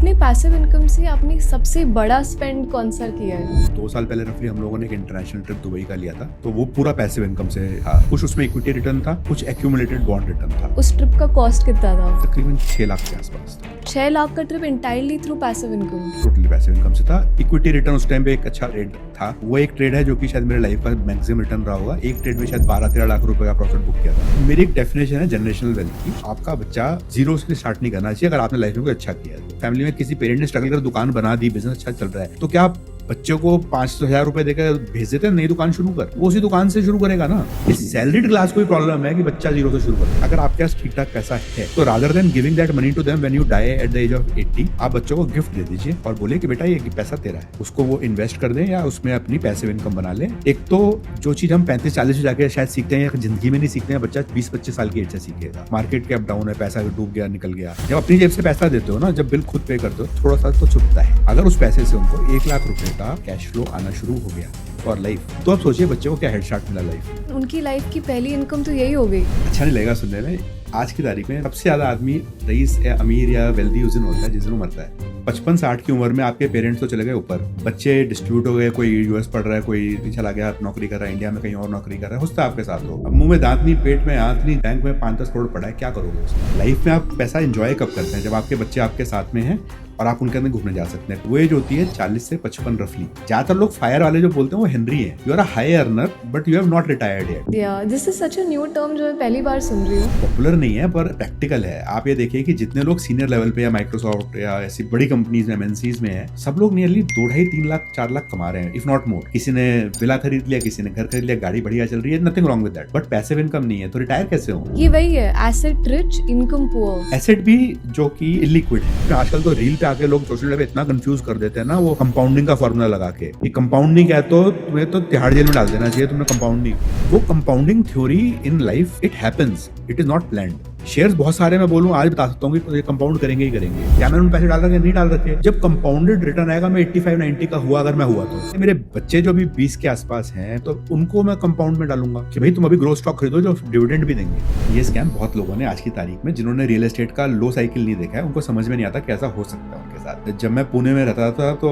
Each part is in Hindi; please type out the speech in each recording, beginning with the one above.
अपने पैसिव इनकम से आपने सबसे बड़ा स्पेंड कौन सा किया है? 2 साल पहले रफली हम लोगों ने एक इंटरनेशनल ट्रिप दुबई का लिया था, तो वो पूरा पैसिव इनकम से था। कुछ उसमें इक्विटी रिटर्न था, कुछ एक्यूमुलेटेड बॉन्ड रिटर्न था। उस ट्रिप का कॉस्ट कितना था? तकरीबन 6 लाख के आसपास था। 6 लाख का trip entirely through passive income? Totally passive income से था। इक्विटी रिटर्न उस टाइम पे एक अच्छा ट्रेड था। वो एक ट्रेड है जो कि शायद मेरे लाइफ का मैक्सिमम रिटर्न रहा होगा। एक ट्रेड में शायद 12-13 लाख रुपए का प्रॉफिट बुक किया था। मेरी एक डेफिनेशन है जनरेशनल वेल्थ की। आपका बच्चा जीरो से स्टार्ट नहीं करना चाहिए अगर आपने लाइफ में कुछ अच्छा किया है। फैमिली में किसी पेरेंट ने स्ट्रगल कर दुकान बना दी, बिजनेस अच्छा चल रहा है, तो क्या आप बच्चों को 500,000 रुपए देकर भेज देते हैं नई दुकान शुरू कर? वो उसी दुकान से शुरू करेगा ना। इस सैलरीड क्लास को प्रॉब्लम है कि बच्चा जीरो से शुरू करे। अगर आपके पास ठीक ठाक पैसा है तो rather than giving that money to them when you die at the age of 80, आप बच्चों को गिफ्ट दे दीजिए और बोले कि बेटा ये पैसा तेरा है, उसको वो इन्वेस्ट कर दे या उसमें अपनी पैसिव इनकम बना ले। एक तो जो चीज हम 35-40 जाके शायद सीखते हैं या जिंदगी में नहीं सीखते हैं, बच्चा 20-25 साल की एज से सीखेगा। मार्केट के अप डाउन है, पैसा डूब गया, निकल गया। जब अपनी जेब से पैसा देते हो ना, जब बिल खुद पे करते हो, थोड़ा सा तो छुपता है। अगर उस पैसे से उनको 1 लाख रुपए का कैश फ्लो आना शुरू हो गया और लाइफ, तो आप सोचिए बच्चे को क्या हेडस्टार्ट मिला लाइफ। उनकी लाइफ की पहली इनकम तो यही हो गई। अच्छा नहीं लगेगा सुनने में, आज की तारीख में सबसे ज्यादा आदमी रईस या अमीर या वेल्दी उस दिन होता है जिस दिन वो मरता है। 55-60 की उम्र में आपके पेरेंट्स तो चले गए ऊपर, बच्चे डिस्ट्रीब्यूट हो गए, कोई यूएस पढ़ रहा है, कोई चला गया नौकरी कर रहा है, इंडिया में कहीं और नौकरी कर रहा है, होता आपके साथ हो। अब मुंह में दांत नहीं, पेट में आंत नहीं, बैंक में 5-10 करोड़ पड़ा है, क्या करोगे उसमें? लाइफ में आप पैसा एंजॉय कब करते हैं? जब आपके बच्चे आपके साथ में हैं और आप उनके अंदर घूमने जा सकते हैं। वो एज होती है 40 से 55 रफली। ज्यादातर लोग फायर वाले जो बोलते हैं वो हेनरी है। You are a high earner but you have not retired yet. Yeah this is such a new term जो मैं पहली बार सुन रही हूँ। पॉपुलर नहीं है पर प्रैक्टिकल है। आप ये देखिए कि जितने लोग सीनियर लेवल पे या माइक्रोसॉफ्ट या ऐसी बड़ी कंपनीज में एमएनसीज में है, सब लोग नियरली 2-2.5-3 लाख 4 लाख कमा रहे हैं, इफ नॉट मोर। किसी ने विला खरीद लिया, किसी ने घर खरीद लिया, गाड़ी बढ़िया चल रही है, nothing wrong with that, but passive income नहीं है तो रिटायर कैसे हो? ये वही है, asset rich income poor. Asset भी जो कि इलिक्विड है। आजकल तो रील पे आके लोग सोशल मीडिया पे इतना कंफ्यूज कर देते हैं ना, वो कंपाउंडिंग का फॉर्मूला लगा के कि कंपाउंडिंग क्या है, तो तुम्हें तो तिहाड़ जेल में डाल देना चाहिए तुमने कंपाउंडिंग। वो compounding theory in life it happens, it is not planned. Shares बहुत सारे मैं बोलूं आज बता सकता हूँ कि ये कंपाउंड करेंगे ही करेंगे। क्या मैंने उन पैसे डाल रखे नहीं डाल रखे? जब कंपाउंडेड रिटर्न आएगा, मैं 85-90 का हुआ, अगर मैं हुआ तो मेरे बच्चे जो भी 20 के आसपास हैं तो उनको मैं कंपाउंड में डालूंगा कि भाई तुम अभी ग्रोथ स्टॉक खरीदो जो डिविडेंड भी देंगे। ये स्कैम बहुत लोगों ने आज की तारीख में, जिन्होंने रियल एस्टेट का लो साइकिल नहीं देखा है, उनको समझ में नहीं आता कैसा हो सकता है उनके साथ। जब मैं पुणे में रहता था तो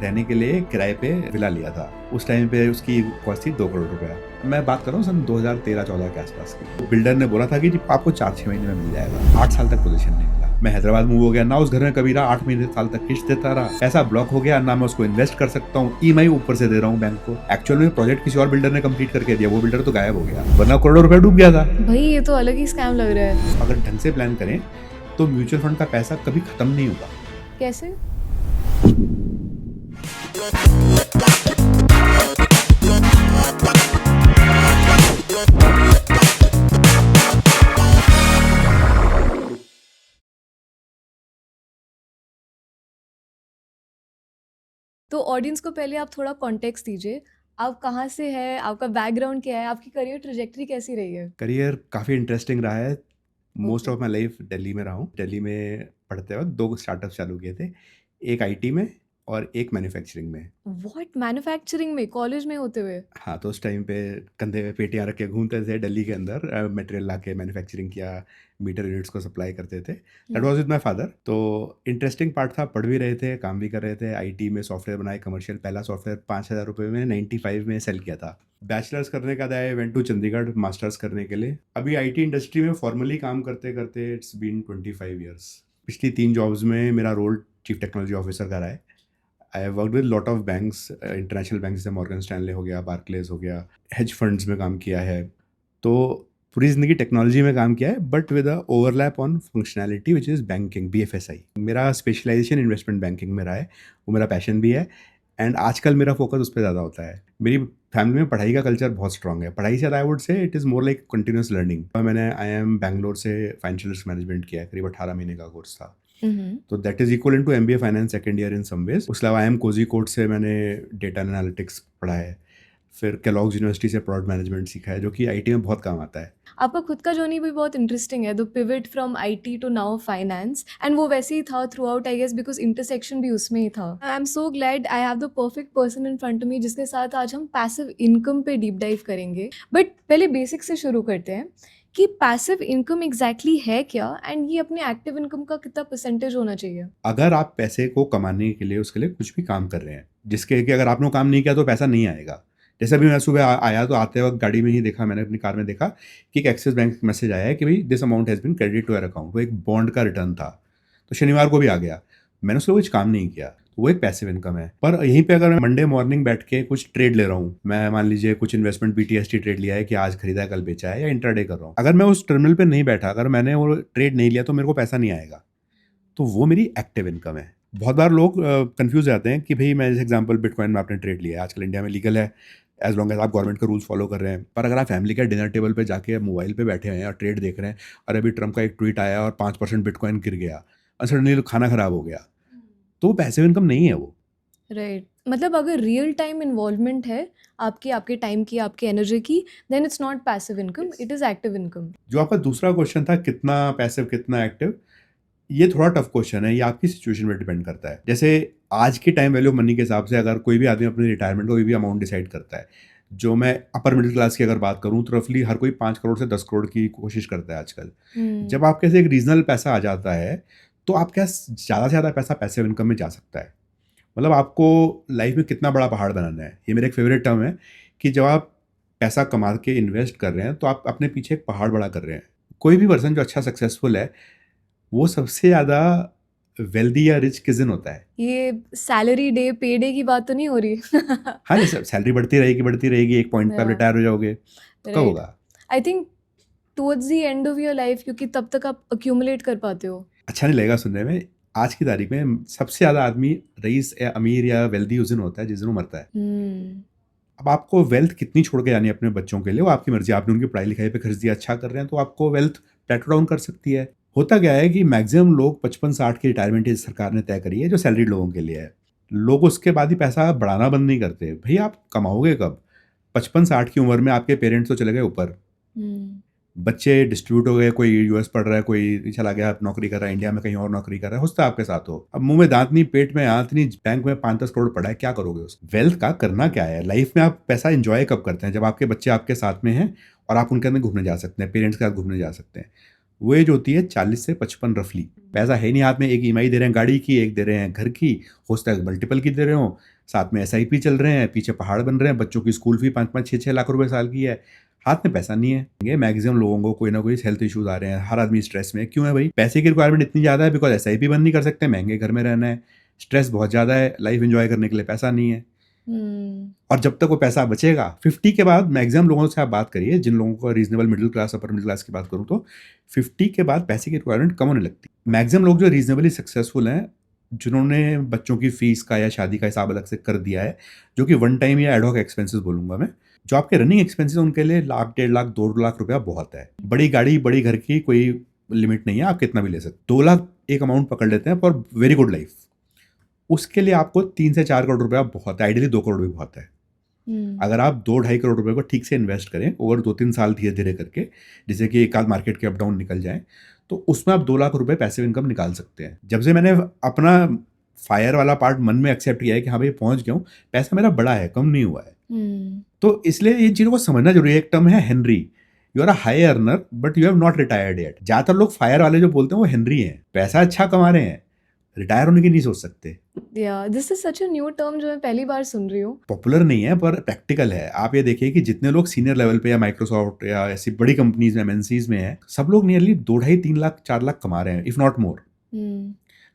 रहने के लिए किराए पे विला लिया था। उस टाइम पे उसकी कॉस्ट थी 2 करोड़ रुपया। मैं बात कर रहा हूँ सन 2013-14 के आसपास की। बिल्डर ने बोला था कि आपको 4-6 महीने में मिल जाएगा। 8 साल तक पोजीशन नहीं मिला। मैं हैदराबाद मूव हो गया ना, उस घर में कभी रहा, 8 महीने साल तक किस्त देता रहा, पैसा ब्लॉक हो गया ना, मैं उसको इन्वेस्ट कर सकता हूँ, ईएमआई ऊपर से दे रहा हूँ बैंक को। एक्चुअल में प्रोजेक्ट किसी और बिल्डर ने कंप्लीट करके दिया, वो बिल्डर तो गायब हो गया, वरना करोड़ों रुपया डूब गया था। भाई ये तो अलग ही स्कैम लग रहा है। अगर ढंग से प्लान करें तो म्यूचुअल फंड का पैसा कभी खत्म नहीं होगा। कैसे? तो ऑडियंस को पहले आप थोड़ा कॉन्टेक्स्ट दीजिए। आप कहाँ से हैं, आपका बैकग्राउंड क्या है, आपकी करियर ट्रेजेक्टरी कैसी रही है? करियर काफ़ी इंटरेस्टिंग रहा है। Most okay. Of my life Delhi में रहा हूँ। दिल्ली में पढ़ते वक्त 2 स्टार्टअप चालू किए थे, एक आईटी में और एक मैन्युफैक्चरिंग में। व्हाट, मैन्युफैक्चरिंग में कॉलेज में होते हुए? हाँ, तो उस टाइम पे कंधे पे पेटियाँ रख के घूमते थे दिल्ली के अंदर, मटेरियल ला के मैन्युफैक्चरिंग किया, मीटर यूनिट्स को सप्लाई करते थे। That was with my father. तो इंटरेस्टिंग पार्ट था, पढ़ भी रहे थे, काम भी कर रहे थे। आईटी में सॉफ्टवेयर बनाए, कमर्शियल पहला सॉफ्टवेयर 5,000 रुपये में 95 में सेल किया था। बैचलर्स करने का I went to Chandigarh masters करने के लिए। अभी आईटी इंडस्ट्री में फॉर्मली काम करते करते इट्स बीन 25 ईयर्स। पिछली 3 जॉब्स में मेरा रोल चीफ टेक्नोलॉजी ऑफिसर का रहा है। I have worked with lot of banks, international bank जैसे मॉर्गन स्टैनले हो गया, बार्कलेज हो गया, हेज फंड्स में काम किया है। तो पूरी ज़िंदगी टेक्नोलॉजी में काम किया है, but with a overlap on functionality which is banking, BFSI. मेरा स्पेशलाइजेशन इन्वेस्टमेंट बैंकिंग में रहा है, वो मेरा पैशन भी है एंड आजकल मेरा फोकस उस पर ज़्यादा होता है। मेरी फैमिली में पढ़ाई का कल्चर बहुत स्ट्रॉन्ग है। पढ़ाई से ज़्यादा I would say it is more like continuous learning. मैंने IIM बैंगलोर से फाइनेंशियल रिस्क मैनेजमेंट किया है, करीब 18 महीने का कोर्स था। तो that is equal to MBA finance second year in some ways. उसके अलावा IIM कोझिकोड से मैंने डेटा एनालिटिक्स पढ़ा है। फिर केलॉग्स यूनिवर्सिटी से प्रोडक्ट मैनेजमेंट सीखा है, जो कि आईटी में बहुत काम आता है। आपका खुद का जर्नी भी बहुत इंटरेस्टिंग है, the pivot from IT to now finance, and वो वैसे ही था throughout, I guess because intersection भी उसमें ही था। I am so glad I have the perfect person in front me जिसके साथ आज हम पैसिव इनकम पे डीप डाइव करेंगे। बट पहले बेसिक से शुरू करते हैं कि पैसिव इनकम एग्जैक्टली है क्या एंड ये अपने एक्टिव इनकम का कितना परसेंटेज होना चाहिए? अगर आप पैसे को कमाने के लिए उसके लिए कुछ भी काम कर रहे हैं जिसके कि अगर आपने वो काम नहीं किया तो पैसा नहीं आएगा। जैसे अभी मैं सुबह आया तो आते वक्त गाड़ी में ही देखा, मैंने अपनी कार में देखा कि एक एक्सिस बैंक मैसेज आया है कि भाई this amount has been credit to your account. वो एक बॉन्ड का रिटर्न था, तो शनिवार को भी आ गया। मैंने उसको कुछ काम नहीं किया, तो वो एक पैसिव इनकम है। पर यहीं पे अगर मैं मंडे मॉर्निंग बैठ के कुछ ट्रेड ले रहा हूँ, मैं मान लीजिए कुछ इन्वेस्टमेंट BTST ट्रेड लिया है कि आज खरीदा है कल बेचा है, या इंट्राडे कर रहा हूँ, अगर मैं उस टर्मिनल पे नहीं बैठा, अगर मैंने वो ट्रेड नहीं लिया तो मेरे को पैसा नहीं आएगा। तो वो मेरी एक्टिव इनकम है। बहुत बार लोग कंफ्यूज जाते हैं कि भाई मैं जैसे एग्जांपल बिटकॉइन में आपने ट्रेड लिया है, आजकल इंडिया में लीगल है एज लॉन्ग एज आप गवर्नमेंट के रूल्स फॉलो कर रहे हैं। पर अगर आप फैमिली के डिनर टेबल पे जाके मोबाइल पे बैठे हैं और ट्रेड देख रहे हैं, और अभी ट्रम्प का एक ट्वीट आया और 5% बिटकॉइन गिर गया और सडनली खाना खराब हो गया, तो वो पैसिव इनकम नहीं है वो। राइट, मतलब अगर रियल टाइम इन्वॉल्वमेंट है आपके टाइम की, आपके एनर्जी की, then it's not passive income, it is active income. जो आपका दूसरा क्वेश्चन था कितना पैसिव कितना एक्टिव, ये थोड़ा टफ क्वेश्चन है, ये आपकी सिचुएशन पे डिपेंड करता है। जैसे आज के टाइम वैल्यू मनी के हिसाब से अगर कोई भी आदमी अपनी रिटायरमेंट का कोई भी अमाउंट डिसाइड करता है, जो मैं अपर मिडिल क्लास की अगर बात करूं तो रफली हर कोई 5 करोड़ से 10 करोड़ की कोशिश करता है आजकल। जब आपके से एक रीजनल पैसा आ जाता है तो आपके ज़्यादा से ज़्यादा पैसा पैसिव इनकम में जा सकता है। मतलब आपको लाइफ में कितना बड़ा पहाड़ बनाना है, ये मेरा एक फेवरेट टर्म है कि जब आप पैसा कमा के इन्वेस्ट कर रहे हैं तो आप अपने पीछे एक पहाड़ बड़ा कर रहे हैं। कोई भी पर्सन जो अच्छा सक्सेसफुल है वो सबसे ज़्यादा वेल्दी या रिच किस दिन होता है? ये सैलरी डे, पे डे की बात तो नहीं हो रही? हाँ, जैसे सैलरी बढ़ती रहेगी, एक पॉइंट पे आप Yeah. रिटायर हो जाओगे, तो कब राइट, होगा? I think towards the end of your life, क्योंकि तब तक आप अक्यूमुलेट कर पाते हो। अच्छा नहीं लगेगा सुनने में, आज की तारीख में सबसे ज़्यादा आदमी रईस या अमीर या वेल्दी उस दिन होता है जिस दिन वो मरता है। अब आपको वेल्थ कितनी छोड़ के जानी है अपने बच्चों के लिए, वो आपकी मर्जी। आपने उनकी पढ़ाई लिखाई पे खर्च दिया, अच्छा कर रहे हैं, तो आपको वेल्थ प्लेटो डाउन कर सकती है। होता क्या है कि मैक्सिमम लोग 55-60 की रिटायरमेंट एज सरकार ने तय करी है जो सैलरीड लोगों के लिए है। लोग उसके बाद ही पैसा बढ़ाना बंद नहीं करते। भाई आप कमाओगे कब? 55-60 की उम्र में आपके पेरेंट्स तो चले गए ऊपर, बच्चे डिस्ट्रीब्यूट हो गए, कोई यूएस पढ़ रहा है, कोई चला गया नौकरी कर रहा है इंडिया में, कहीं और नौकरी कर रहा है, होता आपके साथ हो। अब मुंह में दांत नहीं, पेट में आंत नहीं, बैंक में 5-10 करोड़ पड़ा है, क्या करोगे उस वेल्थ का? करना क्या है लाइफ में? आप पैसा एंजॉय कब करते हैं? जब आपके बच्चे आपके साथ में हैं और आप उनके अंदर घूमने जा सकते हैं, पेरेंट्स के साथ घूमने जा सकते हैं। वो एज होती है 40 से 55 रफली। पैसा है नहीं हाथ में, एक EMI दे रहे हैं गाड़ी की, एक दे रहे हैं घर की, हो सकता है मल्टीपल की दे रहे हो, साथ में SIP चल रहे हैं, पीछे पहाड़ बन रहे हैं, बच्चों की स्कूल फी 5-5 6-6 लाख रुपए साल की है, हाथ में पैसा नहीं है। ये मैक्सिमम लोगों को कोई ना कोई हेल्थ इश्यूज आ रहे हैं, हर आदमी स्ट्रेस में। क्यों है भाई? पैसे की रिक्वायरमेंट इतनी ज़्यादा है बिकॉज SIP बंद नहीं कर सकते, महंगे घर में रहना है, स्ट्रेस बहुत ज़्यादा है, लाइफ एंजॉय करने के लिए पैसा नहीं है। और जब तक वो पैसा बचेगा 50 के बाद, मैक्सिमम लोगों से आप बात करिए, जिन लोगों को reasonable middle class upper middle class की बात करूँ तो 50 के बाद पैसे की रिक्वायरमेंट कम होने लगती है। मैक्सिमम लोग जो रीजनेबली सक्सेसफुल हैं, जिन्होंने बच्चों की फीस का या शादी का हिसाब अलग से कर दिया है, जो कि वन टाइम या एडहॉक एक्सपेंसेस बोलूंगा मैं, जो आपके रनिंग एक्सपेंसेस उनके लिए 1,00,000, 1.5 लाख, 2 लाख रुपया बहुत है। बड़ी गाड़ी बड़ी घर की कोई लिमिट नहीं है, आप कितना भी ले सकते। 2 लाख एक अमाउंट पकड़ लेते हैं फॉर वेरी गुड लाइफ, उसके लिए आपको 3 से 4 करोड़ रुपया बहुत है, आइडियली 2 करोड़ भी बहुत है। अगर आप 2-2.5 करोड़ रुपए को ठीक से इन्वेस्ट करें ओवर 2-3 साल धीरे धीरे करके, जिससे कि एक आध मार्केट के अप डाउन निकल जाए, तो उसमें आप 2 लाख रुपए पैसिव इनकम निकाल सकते हैं। जब से मैंने अपना फायर वाला पार्ट मन में एक्सेप्ट किया है कि हाँ भाई पहुंच गया हूँ, पैसा मेरा बड़ा है, कम नहीं हुआ है, तो इसलिए इन चीज़ों को समझना जरूरी है। एक टर्म है Henry, you are a high earner but you have not retired yet. ज्यादातर लोग फायर वाले जो बोलते हैं वो हेनरी हैं, पैसा अच्छा कमा रहे हैं, रिटायर होने की नहीं सोच सकते। या this is such a new term जो मैं पहली बार सुन रही हूँ। पॉपुलर नहीं है पर प्रैक्टिकल है। आप ये देखिए कि जितने लोग सीनियर लेवल पे या माइक्रोसॉफ्ट या ऐसी बड़ी कंपनीज में, MNCs में है, सब लोग नियरली 2-2.5-3 लाख 4 लाख कमा रहे हैं, if not more.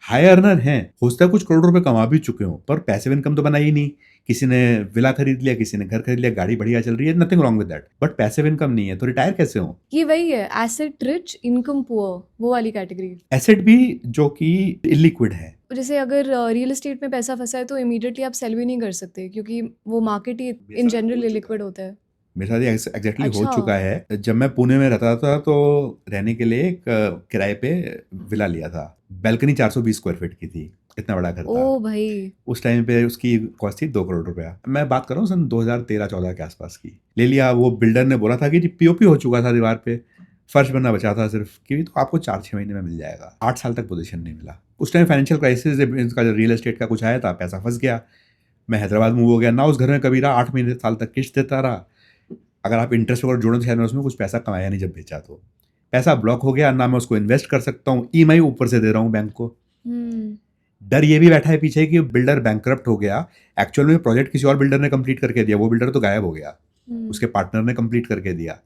High earner हैं, हो सकता है कुछ करोड़ रुपए कमा भी चुके हो, पर पैसिव इनकम तो बनाई ही नहीं। किसी ने विला खरीद लिया, किसी ने घर खरीद लिया, गाड़ी बढ़िया चल रही है, nothing wrong with that, but passive income नहीं है, तो रिटायर कैसे हो? ये वही है, एसेट रिच इनकम पुअर, वो वाली कैटेगरी। एसेट भी जो कि इलिक्विड है। जैसे अगर रियल एस्टेट में पैसा फंसा है तो इमीडिएटली आप सेल भी नहीं कर सकते, क्योंकि वो market he in general illiquid होता है। मेरे साथ ये एग्जैक्टली हो अच्छा। चुका है। जब मैं पुणे में रहता था तो रहने के लिए एक किराए पे विला लिया था, बैल्कनी 420 स्क्वायर फीट की थी, इतना बड़ा घर था। ओ भाई, उस टाइम पे उसकी कॉस्ट थी 2 करोड़ रुपया। मैं बात कर रहा हूँ सन 2013-14 के आसपास की। ले लिया, वो बिल्डर ने बोला था कि जी POP हो चुका था दीवार पे, फर्श बनना बचा था सिर्फ, कि तो आपको 4-6 महीने में मिल जाएगा। 8 साल तक पोजीशन नहीं मिला। उस टाइम फाइनेंशियल क्राइसिस का रियल एस्टेट का कुछ आया था, पैसा फंस गया, मैं हैदराबाद मूव हो गया ना, उस घर में कभी रहा, 8 महीने साल तक किस्त देता रहा। अगर आप इंटरेस्ट वगैरह जोड़ो तो शायद उसमें कुछ पैसा कमाया नहीं जब बेचा तो। पैसा ब्लॉक हो गया, ना मैं उसको इन्वेस्ट कर सकता हूँ, ईएमआई ऊपर से दे रहा हूँ बैंक को। डर ये भी बैठा है पीछे कि बिल्डर बैंकरप्ट हो गया, एक्चुअल में प्रोजेक्ट किसी और बिल्डर ने कंप्लीट करके दिया, वो बिल्डर तो गायब हो गया, उसके पार्टनर ने कंप्लीट करके दिया,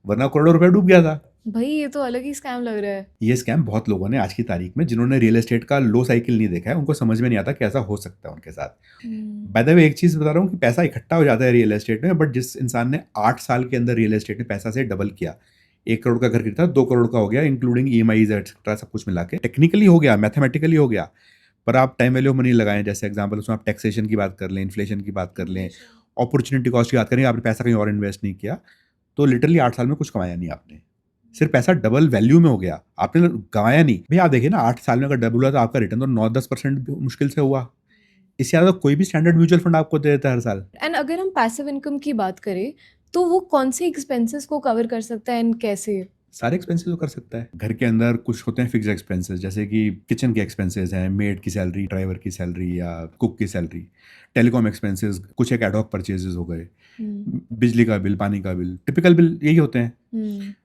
वरना करोड़ों रुपए डूब गया था। भाई ये तो अलग ही स्कैम लग रहा है। ये स्कैम बहुत लोगों ने आज की तारीख में, जिन्होंने रियल एस्टेट का लो साइकिल नहीं देखा है, उनको समझ में नहीं आता कि ऐसा हो सकता है उनके साथ। बाय द वे एक चीज बता रहा हूँ कि पैसा इकट्ठा हो जाता है रियल एस्टेट में, बट जिस इंसान ने 8 साल के अंदर रियल एस्टेट में पैसा से डबल किया, 1 करोड़ का घर खरीदा 2 करोड़ का हो गया, इंक्लूडिंग ईएमआईज एक्सेट्रा सब कुछ मिला के, टेक्निकली हो गया, मैथमेटिकली हो गया, पर आप टाइम वैल्यू ऑफ मनी लगाएं, जैसे एग्जांपल उसमें आप टैक्सेशन की बात कर लें, इन्फ्लेशन की बात कर लें, अपॉर्चुनिटी कॉस्ट की बात करें, आपने पैसा कहीं और इन्वेस्ट नहीं किया, तो लिटरली 8 साल में कुछ कमाया नहीं आपने, सिर्फ पैसा डबल वैल्यू में हो गया, आपने गंवाया नहीं। भैया आप देखिए ना, 8 साल में अगर डबल हुआ तो आपका रिटर्न तो 9-10% मुश्किल से हुआ। इससे ज़्यादा कोई भी स्टैंडर्ड म्यूचुअल फंड आपको दे देता है हर साल। एंड अगर हम पैसिव इनकम की बात करें तो वो कौन से एक्सपेंसेस को कवर कर सकता है एंड कैसे? सारे एक्सपेंसेस तो कर सकता है। घर के अंदर कुछ होते हैं फिक्स एक्सपेंसेस, जैसे कि किचन के एक्सपेंसेस हैं, मेड की सैलरी, ड्राइवर की सैलरी या कुक की सैलरी, टेलीकॉम एक्सपेंसेस, कुछ एक एडहॉक परचेजेस हो गए, बिजली का बिल, पानी का बिल, टिपिकल बिल यही होते हैं।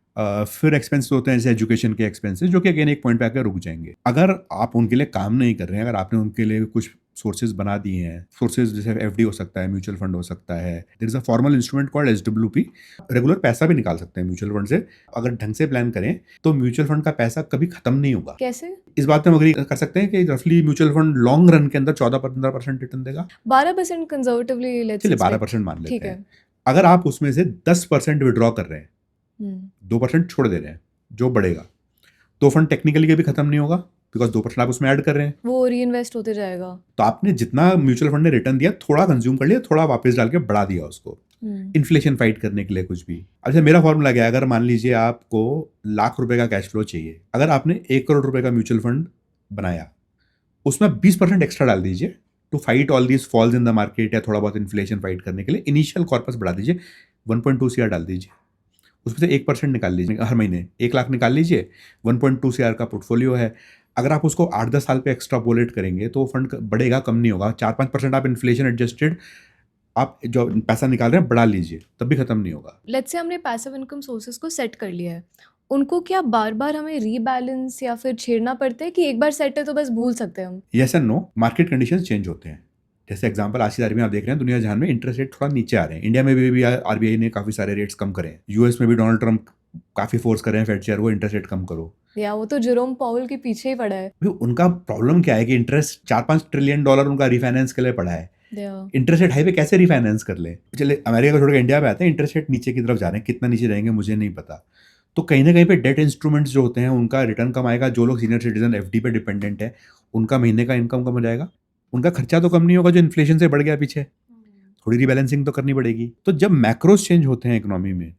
फिर एक्सपेंसेस होते हैं जैसे एजुकेशन के एक्सपेंसेस, जो कि अगेन एक पॉइंट पे आकर रुक जाएंगे। अगर आप उनके लिए काम नहीं कर रहे हैं, अगर आपने उनके लिए कुछ सोर्सेज बना दिए हैं, सोर्सेज जैसे एफडी हो सकता है, म्यूचुअल फंड हो सकता है, there is a formal instrument called SWP, regular पैसा भी निकाल सकते हैं म्यूचुअल फंड से। अगर ढंग से प्लान करें तो म्यूचुअल फंड का पैसा कभी खत्म नहीं होगा। कैसे? इस बात पे हम अग्री कर सकते हैं कि रफली म्यूचुअल फंड लॉन्ग रन के अंदर 14-15% रिटर्न देगा। 12% कंजर्वेटिवली लेट्स चलिए एक्सपेक्ट। 12% मान ठीक लेते है। हैं। अगर आप उसमें से 10% विड्रॉ कर रहे हैं, 2% छोड़ दे रहे हैं, जो बढ़ेगा, तो फंड टेक्निकली कभी खत्म नहीं होगा, बिकॉज 2% आप उसमें ऐड कर रहे हैं। वो री इन्वेस्ट होते जाएगा। तो आपने जितना म्यूचुअल फंड ने रिटर्न दिया, थोड़ा कंज्यूम कर लिया, थोड़ा वापस डाल के बढ़ा दिया उसको, इन्फ्लेशन फाइट करने के लिए कुछ भी। अच्छा, मेरा फॉर्मूला क्या है, अगर मान लीजिए आपको ₹1,00,000 का कैश फ्लो चाहिए, अगर आपने 1 करोड़ रुपए का म्यूचुअल फंड बनाया, उसमें 20% एक्स्ट्रा डाल दीजिए to fight all these falls in the market, या थोड़ा बहुत इन्फ्लेशन फाइट करने के लिए इनिशियल कॉर्पस बढ़ा दीजिए, 1.2 CR डाल दीजिए, उसमें से 1% निकाल लीजिए हर महीने, 1 लाख निकाल लीजिए, 1.2 CR का पोर्टफोलियो है। अगर आप उसको 8-10 साल पे एक्स्ट्रा पोलेट करेंगे तो फंड बढ़ेगा, कम नहीं होगा। 4-5% आप इन्फ्लेशन एडजस्टेड आप जो पैसा निकाल रहे हैं बढ़ा लीजिए, तब भी खत्म नहीं होगा। लेट्स से हमने पैसिव इनकम सोर्सेज को सेट कर लिया है, उनको क्या बार बार हमें रीबैलेंस या फिर छेड़ना पड़ता है कि एक बार सेट है तो बस भूल सकते हैं हम? Yes and no, market conditions change होते हैं। जैसे एग्जांपल आज की तारीख में आप देख रहे हैं दुनिया जहान में इंटरेस्ट रेट थोड़ा नीचे आ रहे हैं। इंडिया में भी आरबीआई ने काफी सारे रेट्स कम करे हैं। यूएस में भी डोनाल्ड ट्रंप काफी फोर्स कर रहे हैं फेड चेयर वो इंटरेस्ट रेट कम करो। या वो तो जेरोम पाउल के पीछे ही पड़ा है। भाई उनका प्रॉब्लम क्या है कि इंटरेस्ट $4-5 ट्रिलियन उनका रिफाइनेंस के लिए पड़ा है। Yeah. इंटरेस्ट रेट हाई पे कैसे रिफाइनेंस कर ले? चले अमेरिका को छोड़ के इंडिया में आते हैं, इंटरेस्ट रेट नीचे की तरफ जा रहे हैं, कितना नीचे जाएंगे मुझे नहीं पता। तो कहीं ना कहीं पे डेट इंस्ट्रूमेंट्स जो होते हैं उनका रिटर्न कम आएगा। जो लोग सीनियर सिटीजन एफडी पे डिपेंडेंट है, उनका महीने का इनकम कम हो जाएगा, उनका खर्चा तो कम नहीं होगा जो इन्फ्लेशन से बढ़ गया पीछे, थोड़ी रिबैलेंसिंग तो करनी पड़ेगी। तो जब मैक्रोस चेंज होते हैं इकोनॉमी में,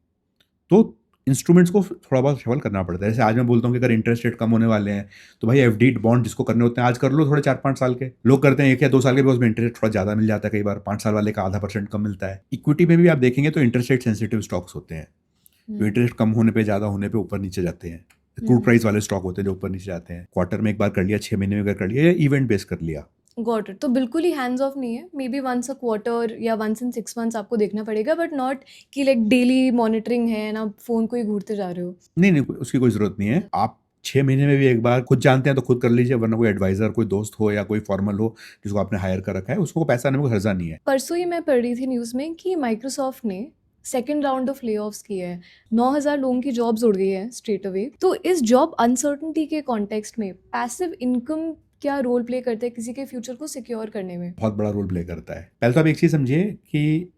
तो इंस्ट्रूमेंट्स को थोड़ा बहुत शफल करना पड़ता है। जैसे आज मैं बोलता हूँ कि अगर इंटरेस्ट रेट कम होने वाले हैं तो भाई एफडी बॉन्ड जिसको करने होते हैं आज कर लो, थोड़े 4-5 साल के। लोग करते हैं 1 या 2 साल के, बिकॉज में इंटरेस्ट थोड़ा ज़्यादा मिल जाता है, कई बार 5 साल वाले का 0.5% कम मिलता है। इक्विटी में भी आप देखेंगे तो इंटरेस्ट रेट सेंसिटिव स्टॉक्स होते हैं, तो इंटरेस्ट कम होने पे, ज़्यादा होने पे ऊपर नीचे जाते हैं। क्रूड प्राइस वाले स्टॉक होते हैं जो ऊपर नीचे जाते हैं। क्वार्टर में एक बार कर लिया, 6 महीने में एक बार कर लिया, या इवेंट बेस कर लिया। Got it. तो बिल्कुल ही हैंड्स ऑफ नहीं है, may be once a quarter या वंस इन 6 मंथ्स आपको देखना पड़ेगा, बट नॉट कि लाइक डेली मॉनिटरिंग है ना, फोन को ही घूरते जा रहे हो। नहीं, उसकी कोई जरूरत नहीं है। आप 6 महीने में भी एक बार खुद जानते हैं तो खुद कर लीजिए, वरना कोई एडवाइजर, कोई दोस्त हो या कोई फॉर्मल हो जिसको आपने हायर कर रखा है, उसको पैसा आने में कोई हर्जा नहीं है। परसों ही मैं पढ़ रही थी न्यूज़ में कि माइक्रोसॉफ्ट ने सेकेंड राउंड ऑफ ले ऑफ्स किए हैं, 9,000 लोगों की जॉब्स उड़ गई है स्ट्रेट अवे। तो इस जॉब अनसर्टनिटी के कॉन्टेक्स्ट में पैसिव इनकम क्या रोल प्ले करता है किसी के फ्यूचर को सिक्योर करने में? बहुत बड़ा रोल प्ले करता है। पहले तो आप एक चीज़ समझिए कि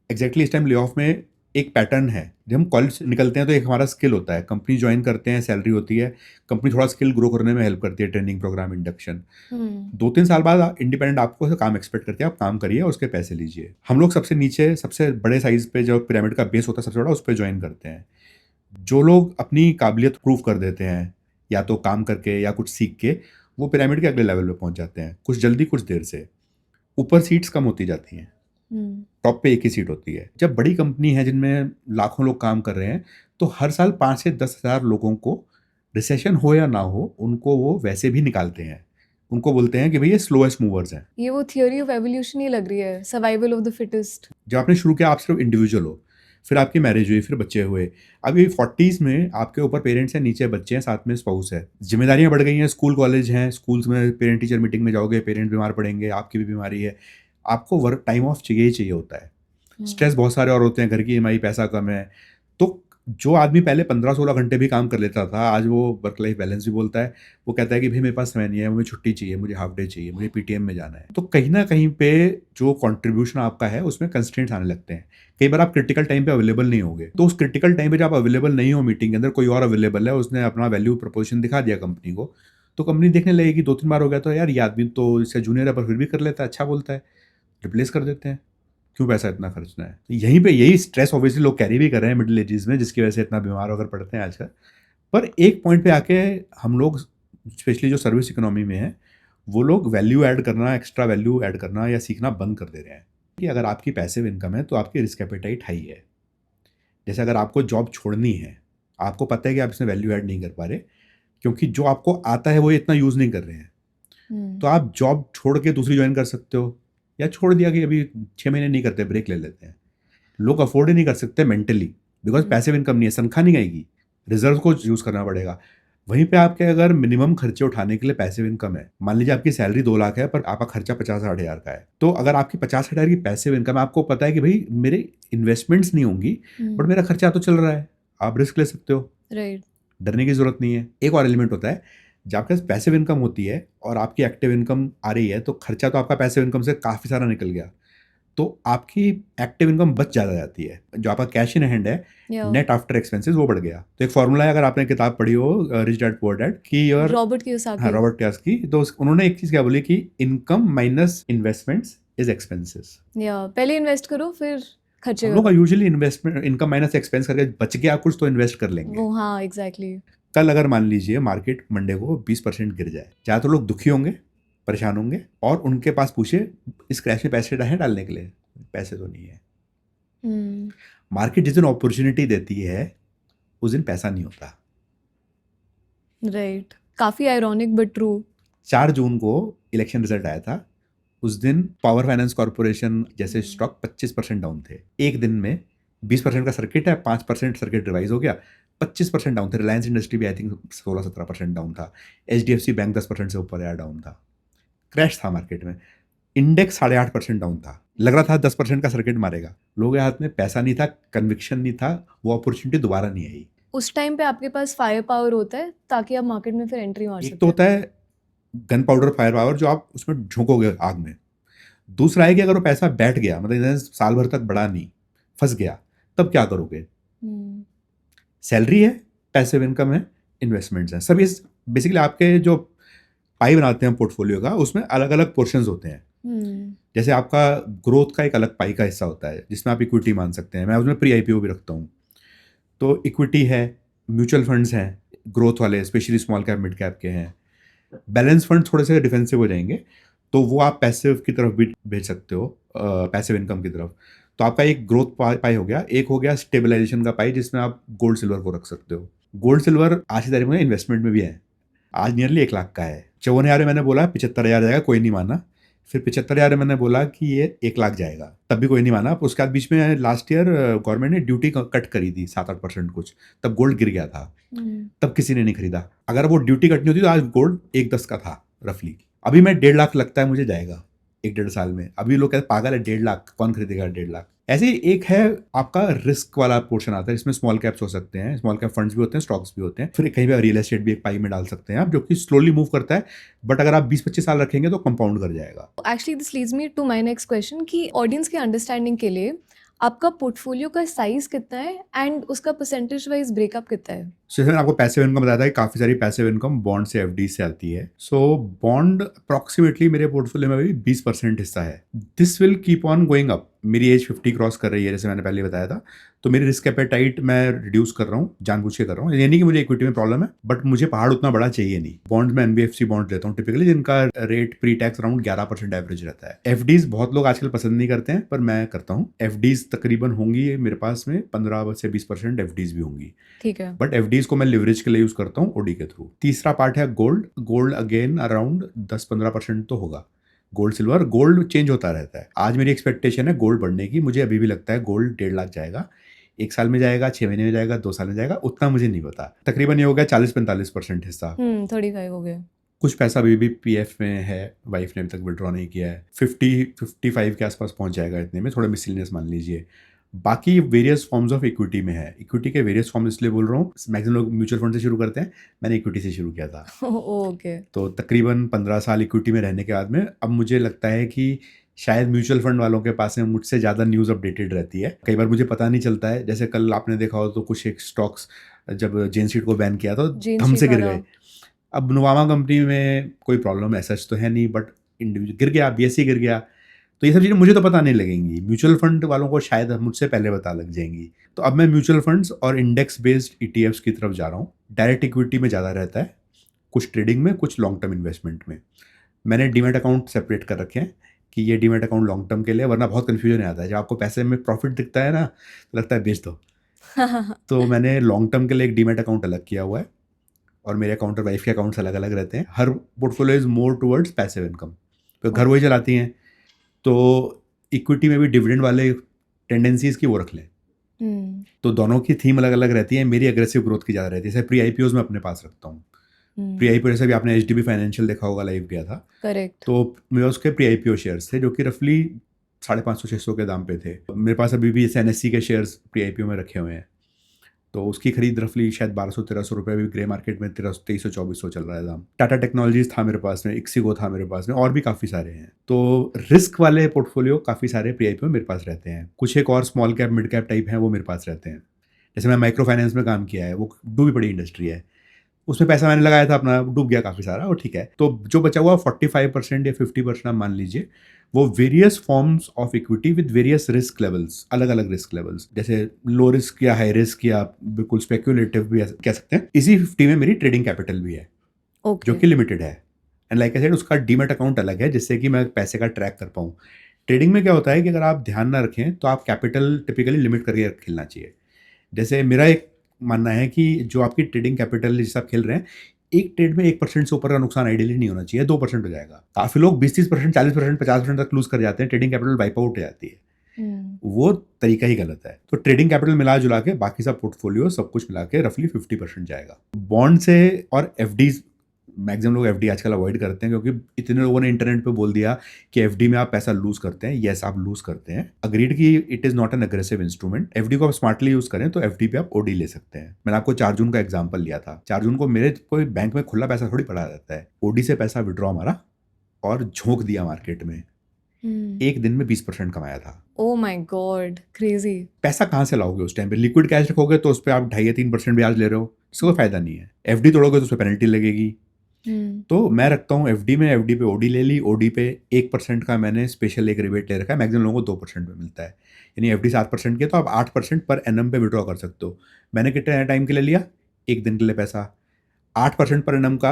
एग्जैक्टली इस टाइम ले ऑफ में एक पैटर्न है। जब हम कॉलेज से निकलते हैं तो एक हमारा स्किल होता है, कंपनी ज्वाइन करते हैं, सैलरी होती है, कंपनी थोड़ा स्किल ग्रो करने में हेल्प करती है, ट्रेनिंग प्रोग्राम, इंडक्शन। 2-3 साल बाद इंडिपेंडेंट आपको काम एक्सपेक्ट करते हैं, आप काम करिए और उसके पैसे लीजिए। हम लोग सबसे नीचे, सबसे बड़े साइज पे जो पिरामिड का बेस होता है सबसे बड़ा, उस पर ज्वाइन करते हैं। जो लोग अपनी काबिलियत प्रूव कर देते हैं, या तो काम करके या कुछ सीख के, वो पिरामिड के अगले लेवल पे पहुंच जाते हैं, कुछ जल्दी कुछ देर से। ऊपर सीट्स कम होती जाती हैं, टॉप पे एक ही सीट होती है। जब बड़ी कंपनी है जिनमें लाखों लोग काम कर रहे हैं, तो हर साल 5 से 10 हज़ार लोगों को, रिसेशन हो या ना हो, उनको वो वैसे भी निकालते हैं। उनको बोलते हैं कि भाई ये स्लोएस्ट मूवर्स हैं। ये वो थियोरी ऑफ एवोल्यूशन ही लग रही है, सर्वाइवल ऑफ द फिटेस्ट। जब आपने शुरू किया आप सिर्फ इंडिविजुअल हो, फिर आपकी मैरिज हुई, फिर बच्चे हुए। अभी 40s में आपके ऊपर पेरेंट्स हैं, नीचे बच्चे हैं, साथ में स्पाउस है, जिम्मेदारियां बढ़ गई हैं, स्कूल कॉलेज हैं, स्कूल्स में पेरेंट टीचर मीटिंग में जाओगे, पेरेंट बीमार पड़ेंगे, आपकी भी बीमारी है, आपको वर्क टाइम ऑफ चाहिए ही चाहिए होता है। स्ट्रेस बहुत सारे और होते हैं, घर की ईएमआई, पैसा कम है। तो जो आदमी पहले 15-16 घंटे भी काम कर लेता था, आज वो वर्क लाइफ बैलेंस भी बोलता है। वो कहता है कि भाई मेरे पास समय नहीं है, मुझे छुट्टी चाहिए, मुझे हाफ डे चाहिए, मुझे पीटीएम में जाना है। तो कहीं ना कहीं पे जो कंट्रीब्यूशन आपका है उसमें कंस्ट्रेंट्स आने लगते हैं। कई बार आप क्रिटिकल टाइम पे अवेलेबल नहीं होगे, तो उस क्रिटिकल टाइम पे जब आप अवेलेबल नहीं हो मीटिंग के अंदर, कोई और अवेलेबल है, उसने अपना वैल्यू प्रपोजिशन दिखा दिया कंपनी को, तो कंपनी देखने लगेगी 2-3 बार हो गया तो यार ये आदमी तो इससे जूनियर है पर फिर भी कर लेता है, अच्छा बोलता है, रिप्लेस कर देते हैं। क्यों पैसा इतना खर्चना है? यहीं पे यही स्ट्रेस ऑब्वियसली लोग कैरी भी कर रहे हैं मिडिल एजेस में, जिसकी वजह से इतना बीमार होकर पड़ते हैं आजकल। पर एक पॉइंट पे आके हम लोग, स्पेशली जो सर्विस इकोनॉमी में है, वो लोग वैल्यू ऐड करना, एक्स्ट्रा वैल्यू ऐड करना या सीखना बंद कर दे रहे हैं। कि अगर आपकी पैसिव इनकम है तो आपकी रिस्क एपेटाइट हाई है। जैसे अगर आपको जॉब छोड़नी है, आपको पता है कि आप इसमें वैल्यू ऐड नहीं कर पा रहे, क्योंकि जो आपको आता है वो ये इतना यूज़ नहीं कर रहे हैं, तो आप जॉब छोड़ के दूसरी ज्वाइन कर सकते हो, या छोड़ दिया कि अभी 6 महीने नहीं करते, ब्रेक ले लेते हैं। लोग अफोर्ड ही नहीं कर सकते मेंटली, बिकॉज पैसिव इनकम नहीं है, तनख्वाह नहीं आएगी, रिजर्व को यूज़ करना पड़ेगा। वहीं पे आपके अगर मिनिमम खर्चे उठाने के लिए पैसिव इनकम है, मान लीजिए आपकी सैलरी 2 लाख है पर आपका खर्चा 50-60 हज़ार का है, तो अगर आपकी 50-60 हज़ार की पैसिव इनकम है, आपको पता है कि भाई मेरे इन्वेस्टमेंट्स नहीं होंगी बट मेरा खर्चा तो चल रहा है, आप रिस्क ले सकते हो, राइट। डरने की जरूरत नहीं है। एक और एलिमेंट होता है, जब आपके पास पैसिव इनकम होती है और आपकी एक्टिव इनकम आ रही है, तो खर्चा तो आपका पैसिव इनकम से काफ़ी सारा निकल गया, तो आपकी एक्टिव इनकम बच ज़्यादा जाती है, जो आपका कैश इन हैंड है, या नेट आफ्टर एक्सपेंसेस वो बढ़ गया। तो एक फॉर्मूला है, अगर आपने किताब पढ़ी हो रिच डैड पुअर डैड की, और रॉबर्ट हाँ, कियोसाकी। रॉबर्ट कियोसाकी, तो उन्होंने एक चीज़ क्या बोली कि income minus investments is expenses. या पहले इन्वेस्ट करो फिर खर्चे हम लोग करो। Usually investment, income minus expense करके बच गया कुछ तो इन्वेस्ट कर लेंगे। वो हाँ एग्जैक्टली। कल अगर मान लीजिए मार्केट मंडे को 20% गिर जाए, चाहे तो लोग दुखी होंगे, परेशान होंगे, और उनके पास पूछे इस क्रैश में पैसे हैं डालने के लिए, पैसे तो नहीं है। मार्केट जिस दिन अपॉर्चुनिटी देती है उस दिन पैसा नहीं होता। राइट, काफी आयरॉनिक बट ट्रू। 4 जून को इलेक्शन रिजल्ट आया था, उस दिन पावर फाइनेंस कॉर्पोरेशन जैसे स्टॉक 25% डाउन थे। एक दिन में 20% का सर्किट है, 5% सर्किट रिवाइज हो गया, 25% डाउन थे। रिलायंस इंडस्ट्री भी आई थिंक 16-17% डाउन था। HDFC बैंक 10% से ऊपर आया, डाउन था, क्रैश था मार्केट में। इंडेक्स 8.5% डाउन था, लग रहा था 10% का सर्किट मारेगा। लोगों के हाथ में पैसा नहीं था, कन्विक्शन नहीं था, वो अपॉर्चुनिटी दोबारा नहीं आई। उस टाइम पे आपके पास फायर पावर होता है ताकि आप मार्केट में फिर एंट्री मार एक सकते तो होता है गन पाउडर फायर पावर, जो आप उसमें झोंकोगे आग में। दूसरा है कि अगर वो पैसा बैठ गया, मतलब in the sense साल भर तक बढ़ा नहीं, फंस गया, तब क्या करोगे? सैलरी है, पैसिव इनकम है, इन्वेस्टमेंट्स हैं, सब ये बेसिकली आपके जो पाई बनाते हैं पोर्टफोलियो का, उसमें अलग अलग पोर्शंस होते हैं। जैसे आपका ग्रोथ का एक अलग पाई का हिस्सा होता है जिसमें आप इक्विटी मान सकते हैं, मैं उसमें प्री IPO भी रखता हूँ। तो इक्विटी है, म्यूचुअल फंड्स हैं ग्रोथ वाले, specially small cap mid cap के हैं। बैलेंस फंड थोड़े से डिफेंसिव हो जाएंगे, तो वो आप पैसिव की तरफ भी भेज सकते हो, पैसिव इनकम की तरफ। तो आपका एक ग्रोथ पाई हो गया, एक हो गया स्टेबलाइजेशन का पाई, जिसमें आप गोल्ड सिल्वर को रख सकते हो। गोल्ड सिल्वर आज की तारीख में इन्वेस्टमेंट में भी है, आज नियरली 1 लाख का है। 54,000 मैंने बोला 75,000 जाएगा, कोई नहीं माना। फिर 75,000 मैंने बोला कि ये 1 लाख जाएगा, तब भी कोई नहीं माना। उसके बाद बीच में लास्ट ईयर गवर्नमेंट ने ड्यूटी कट करी थी 7-8% कुछ, तब गोल्ड गिर गया था, तब किसी ने नहीं खरीदा। अगर वो ड्यूटी कटनी होती तो आज गोल्ड 1.10 का था रफली। अभी मैं 1.5 लाख लगता है मुझे जाएगा 1-1.5 साल में। अभी लोग कहते हैं पागल है, 1.5 लाख कौन खरीदेगा 1.5 लाख। ऐसे ही एक है आपका रिस्क वाला पोर्शन आता है, इसमें स्मॉल कैप्स हो सकते हैं, स्मॉल कैप फंड्स भी होते हैं, स्टॉक्स भी होते हैं। फिर कहीं पे रियल एस्टेट भी एक पाई में डाल सकते हैं आप, जो कि स्लोली मूव करता है, बट अगर आप 20-25 साल रखेंगे तो कंपाउंड कर जाएगा। Actually this leads me to my next question कि ऑडियंस के अंडरस्टैंडिंग के लिए आपका पोर्टफोलियो का साइज कितना है एंड उसका परसेंटेज वाइज ब्रेकअप कितना है? सो मैंने आपको पैसिव इनकम बताया था कि काफ़ी सारी पैसिव इनकम बॉन्ड से, FD से आती है। सो बॉन्ड अप्रॉक्सीमेटली मेरे पोर्टफोलियो में भी 20% हिस्सा है। This will keep on going up. मेरी एज 50 क्रॉस कर रही है, जैसे मैंने पहले बताया था, तो मेरी रिस्क एपेटाइट मैं रिड्यूस कर रहा हूँ, जानबूझ के कर रहा हूँ। ये नहीं कि मुझे इक्विटी में प्रॉब्लम है, बट मुझे पहाड़ उतना बड़ा चाहिए नहीं। बॉन्ड में NBFC बॉन्ड लेता हूँ टिपिकली, जिनका rate pre tax around 11% average रहता है। FDs बहुत लोग आजकल पसंद नहीं करते हैं, पर मैं करता हूँ। FDs तकरीबन होंगी मेरे पास में 15 से 20% FDs भी होंगी, ठीक है। बट FDs को मैं लिवरेज के लिए यूज करता हूँ OD के थ्रू। तीसरा पार्ट है गोल्ड। गोल्ड अगेन अराउंड 10-15% तो होगा। गोल्ड सिल्वर, गोल्ड चेंज होता रहता है। आज मेरी एक्सपेक्टेशन है गोल्ड बढ़ने की, मुझे अभी भी लगता है गोल्ड 1.5 लाख जाएगा। 1 साल में जाएगा, 6 महीने में जाएगा, 2 साल में जाएगा, उतना मुझे नहीं पता। तकरीबन ये हो गया 40-45% हिस्सा। 35 हो गए। कुछ पैसा अभी भी पीएफ में है, वाइफ ने अभी तक विड्रॉ नहीं किया है। 50-55 के आसपास पहुंच जाएगा इतने में, थोड़ा मिसलिनियस मान लीजिए। बाकी वेरियस फॉर्म्स ऑफ इक्विटी में है। इक्विटी के वेरियस फॉर्म इसलिए बोल रहा हूँ, मैक्सिमम लोग म्यूचुअल फंड से शुरू करते हैं, मैंने इक्विटी से शुरू किया था। ओके। तो तकरीबन 15 साल इक्विटी में रहने के बाद में अब मुझे लगता है कि शायद म्यूचुअल फंड वालों के पास में मुझसे ज़्यादा न्यूज़ अपडेटेड रहती है। कई बार मुझे पता नहीं चलता है, जैसे कल आपने देखा हो तो कुछ एक स्टॉक्स जब जेन स्ट्रीट को बैन किया तो जेन धम से स्ट्रीट गिर वाला। गए। अब नुवामा कंपनी में कोई प्रॉब्लम ऐसा तो है नहीं, बट इंडिविजुअल गिर गया, बीएससी गिर गया, तो ये सब चीज़ें मुझे तो पता नहीं लगेंगी, म्यूचुअल फंड वालों को शायद मुझसे पहले पता लग जाएंगी। तो अब मैं म्यूचुअल फंड्स और इंडेक्स बेस्ड ईटीएफ्स की तरफ जा रहा हूँ। डायरेक्ट इक्विटी में ज़्यादा रहता है, कुछ ट्रेडिंग में, कुछ लॉन्ग टर्म इन्वेस्टमेंट में। मैंने डीमैट अकाउंट सेपरेट कर रखे हैं कि ये डीमैट अकाउंट लॉन्ग टर्म के लिए, वरना बहुत कन्फ्यूजन आता है। जब आपको पैसे में प्रॉफिट दिखता है ना, तो लगता है बेच दो। तो मैंने लॉन्ग टर्म के लिए एक डीमैट अकाउंट अलग किया हुआ है, और मेरे अकाउंट और वाइफ के अकाउंट्स अलग अलग रहते हैं। हर portfolio is more towards passive income, तो घर वही चलाती हैं, तो इक्विटी में भी डिविडेंड वाले टेंडेंसीज की वो रख लें। तो दोनों की थीम अलग अलग रहती है। मेरी एग्रेसिव ग्रोथ की ज़्यादा रहती है, जैसे प्री आईपीओज में अपने पास रखता हूँ। प्री आईपीओ जैसे भी आपने एचडीबी फाइनेंशियल देखा होगा, लाइव गया था, करेक्ट। तो मेरे उसके प्री आईपीओ शेयर्स थे जो कि रफली 550-600 के दाम पे थे। मेरे पास अभी भी एनएससी के शेयर्स प्री आईपीओ में रखे हुए हैं, तो उसकी खरीद रफली शायद 1200-1300 रुपये, अभी ग्रे मार्केट में 2300-2400 चल रहा है दाम। टाटा टेक्नोलॉजीज था मेरे पास में, इक्सिगो था मेरे पास में, और भी काफ़ी सारे हैं। तो रिस्क वाले पोर्टफोलियो काफ़ी सारे प्री आईपीओ मेरे पास रहते हैं। कुछ एक और small cap mid cap type हैं, वो मेरे पास रहते हैं। जैसे मैं माइक्रो फाइनेंस में काम किया है, वो डूबी पड़ी इंडस्ट्री है, उसमें पैसा मैंने लगाया था अपना, डूब गया काफ़ी सारा, वो ठीक है। तो जो बचा हुआ 45% या 50% आप मान लीजिए, वो various forms of equity with various risk levels, अलग अलग रिस्क लेवल्स, जैसे लो रिस्क या हाई रिस्क या बिल्कुल स्पेक्यूलेटिव भी कह सकते हैं। इसी 50 में मेरी ट्रेडिंग कैपिटल भी है, जो कि लिमिटेड है। एंड लाइक आई सेड, उसका डीमैट अकाउंट अलग है, जिससे कि मैं पैसे का ट्रैक कर पाऊँ। ट्रेडिंग में क्या होता है कि अगर आप ध्यान ना रखें तो आप कैपिटल टिपिकली लिमिट करके खेलना चाहिए। जैसे मेरा एक मानना है कि जो आपकी ट्रेडिंग कैपिटल जिस आप खेल रहे हैं, एक ट्रेड में 1% से ऊपर का नुकसान आइडियली नहीं होना चाहिए, 2% हो जाएगा। काफ़ी लोग 20-30%, 40%, 50% तक लूज कर जाते हैं, ट्रेडिंग कैपिटल वाइप आउट हो जाती है। वो तरीका ही गलत है। तो ट्रेडिंग कैपिटल मिला जुला के बाकी सब पोर्टफोलियो सब कुछ मिला के रफली 50% जाएगा। बॉन्ड से और एफडी, मैक्सिमम लोग एफडी आजकल अवॉइड करते हैं, क्योंकि इतने लोगों ने इंटरनेट पे बोल दिया कि एफडी में आप पैसा लूज करते हैं। येस, आप लूज करते हैं, अग्रीड कि it is not an aggressive instrument. FD को आप स्मार्टली यूज करें तो एफडी पे आप ओडी ले सकते हैं। मैंने आपको 4 जून का एग्जाम्पल लिया था। 4 जून को मेरे कोई बैंक में खुला पैसा थोड़ी पड़ा रहता है, ओडी से पैसा विड्रॉ मारा और झोंक दिया मार्केट में, एक दिन में 20% कमाया था। Oh my God, crazy. पैसा कहाँ से लाओगे उस टाइम पे? लिक्विड कैश रखोगे तो उस पर आप 2.5-3% ब्याज ले रहे हो, इसका कोई फायदा नहीं है। एफडी तोड़ोगे तो उस पर पेनल्टी लगेगी। तो मैं रखता हूँ एफडी में, एफडी पे ओडी ले ली, ओडी पे 1% का मैंने स्पेशल एक रिबेट ले रखा है। मैक्सिमम लोगों को 2% में मिलता है, यानी एफडी 7% की है तो आप 8% पर एनम पे विड्रॉ कर सकते हो। मैंने कितने टाइम के लिए लिया? 1 दिन के लिए पैसा। 8% पर एनम का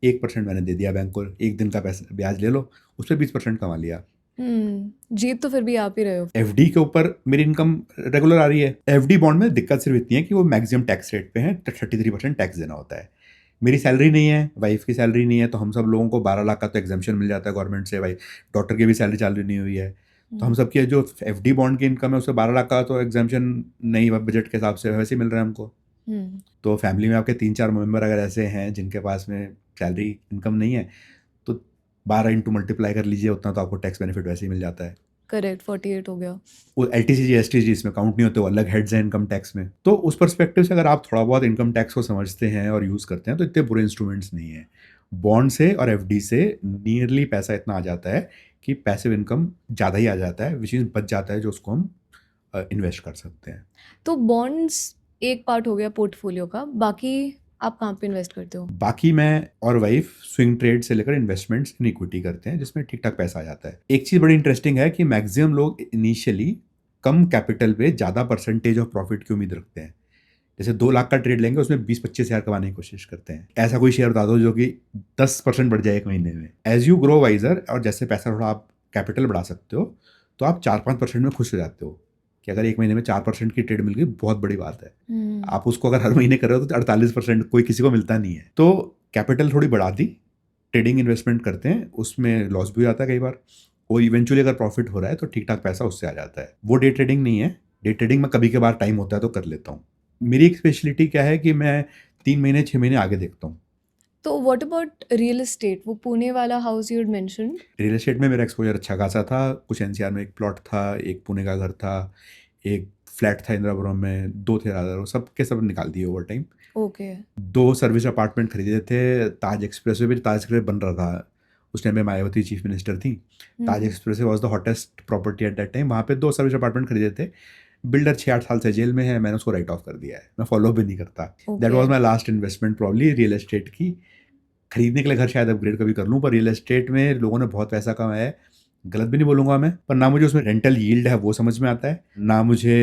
1% मैंने दे दिया बैंक को, 1 दिन का पैसा ब्याज ले लो, उस पर 20% कमा लिया। जीत तो फिर भी आप ही रहे हो। एफडी के ऊपर मेरी इनकम रेगुलर आ रही है। एफडी बॉन्ड में दिक्कत सिर्फ इतनी है कि वो मैक्सिमम टैक्स रेट पे है, 33% टैक्स देना होता है। मेरी सैलरी नहीं है, वाइफ की सैलरी नहीं है, तो हम सब लोगों को 12 लाख का तो एग्जाम्पशन मिल जाता है गवर्नमेंट से। भाई डॉक्टर की भी सैलरी चालू नहीं हुई है, तो हम सबकी जो एफडी बॉन्ड की इनकम है उससे 12 लाख का तो एग्जाम्पशन नहीं, बजट के हिसाब से वैसे ही मिल रहा है हमको। तो फैमिली में आपके 3-4 मेंबर अगर ऐसे हैं जिनके पास में सैलरी इनकम नहीं है, तो 12 इंटू मल्टीप्लाई कर लीजिए, उतना तो आपको टैक्स बेनिफिट वैसे ही मिल जाता है। करेक्ट, 48 हो गया। वो एलटीसीजी एसटीजी इसमें काउंट नहीं होते, वो अलग हेड्स हैं इनकम टैक्स में। तो उस पर्सपेक्टिव से अगर आप थोड़ा बहुत इनकम टैक्स को समझते हैं और यूज़ करते हैं तो इतने बुरे इंस्ट्रूमेंट्स नहीं है। बॉन्ड से और एफडी से नियरली पैसा इतना आ जाता है कि पैसिव इनकम ज़्यादा ही आ जाता है, विच इज़ बच जाता है जो उसको हम इन्वेस्ट कर सकते हैं। तो बॉन्ड्स एक पार्ट हो गया पोर्टफोलियो का, बाकी आप कहाँ पे इन्वेस्ट करते हो? बाकी मैं और वाइफ स्विंग ट्रेड से लेकर इन्वेस्टमेंट्स इन इक्विटी करते हैं, जिसमें ठीक ठाक पैसा आ जाता है। एक चीज़ बड़ी इंटरेस्टिंग है कि मैक्सिमम लोग इनिशियली कम कैपिटल पे ज़्यादा परसेंटेज ऑफ प्रॉफिट की उम्मीद रखते हैं। जैसे 2 लाख का ट्रेड लेंगे, उसमें 20-25 हज़ार कमाने की कोशिश करते हैं। ऐसा कोई शेयर बता दो जो कि 10% बढ़ जाए एक महीने में। एज यू ग्रो वाइजर, और जैसे पैसा थोड़ा आप कैपिटल बढ़ा सकते हो, तो आप 4-5% में खुश हो जाते हो कि अगर एक महीने में 4% की ट्रेड मिल गई, बहुत बड़ी बात है। आप उसको अगर हर महीने कर रहे हो तो 48% कोई किसी को मिलता नहीं है। तो कैपिटल थोड़ी बढ़ा दी, ट्रेडिंग इन्वेस्टमेंट करते हैं, उसमें लॉस भी हो जाता है कई बार, और इवेंचुअली अगर प्रॉफिट हो रहा है तो ठीक ठाक पैसा उससे आ जाता है। वो डे ट्रेडिंग नहीं है, डे ट्रेडिंग में कभी कभार टाइम होता है तो कर लेता हूँ। मेरी एक स्पेशलिटी क्या है कि मैं 3 महीने 6 महीने आगे देखता हूँ। तो व्हाट अबाउट रियल एस्टेट, वो पुणे वाला house you had mentioned? Real estate में मेरा एक्सपोजर अच्छा खासा था। कुछ एनसीआर में एक प्लॉट था, एक पुणे का घर था, एक फ्लैट था इंदिरापुरम में, 2 थे रादर, वो सब के सब निकाल दिए over time. Okay. 2 service apartment खरीदे थे ताज एक्सप्रेस वे पे। ताज एक्सप्रेस बन रहा था उस टाइम पे, मायावती चीफ मिनिस्टर थी। Taj expressway was the hottest property at that time. वहाँ पे 2 सर्विस अपार्टमेंट खरीदे थे। बिल्डर 6-8 साल से जेल में है, मैंने उसको राइट ऑफ कर दिया है, मैं फॉलो भी नहीं करता। That okay. Was my last investment probably real estate की। खरीदने के लिए घर शायद अपग्रेड कभी कर लूँ, पर रियल एस्टेट में लोगों ने बहुत पैसा कमाया है। गलत भी नहीं बोलूँगा मैं, पर ना मुझे उसमें रेंटल यील्ड है वो समझ में आता है, ना मुझे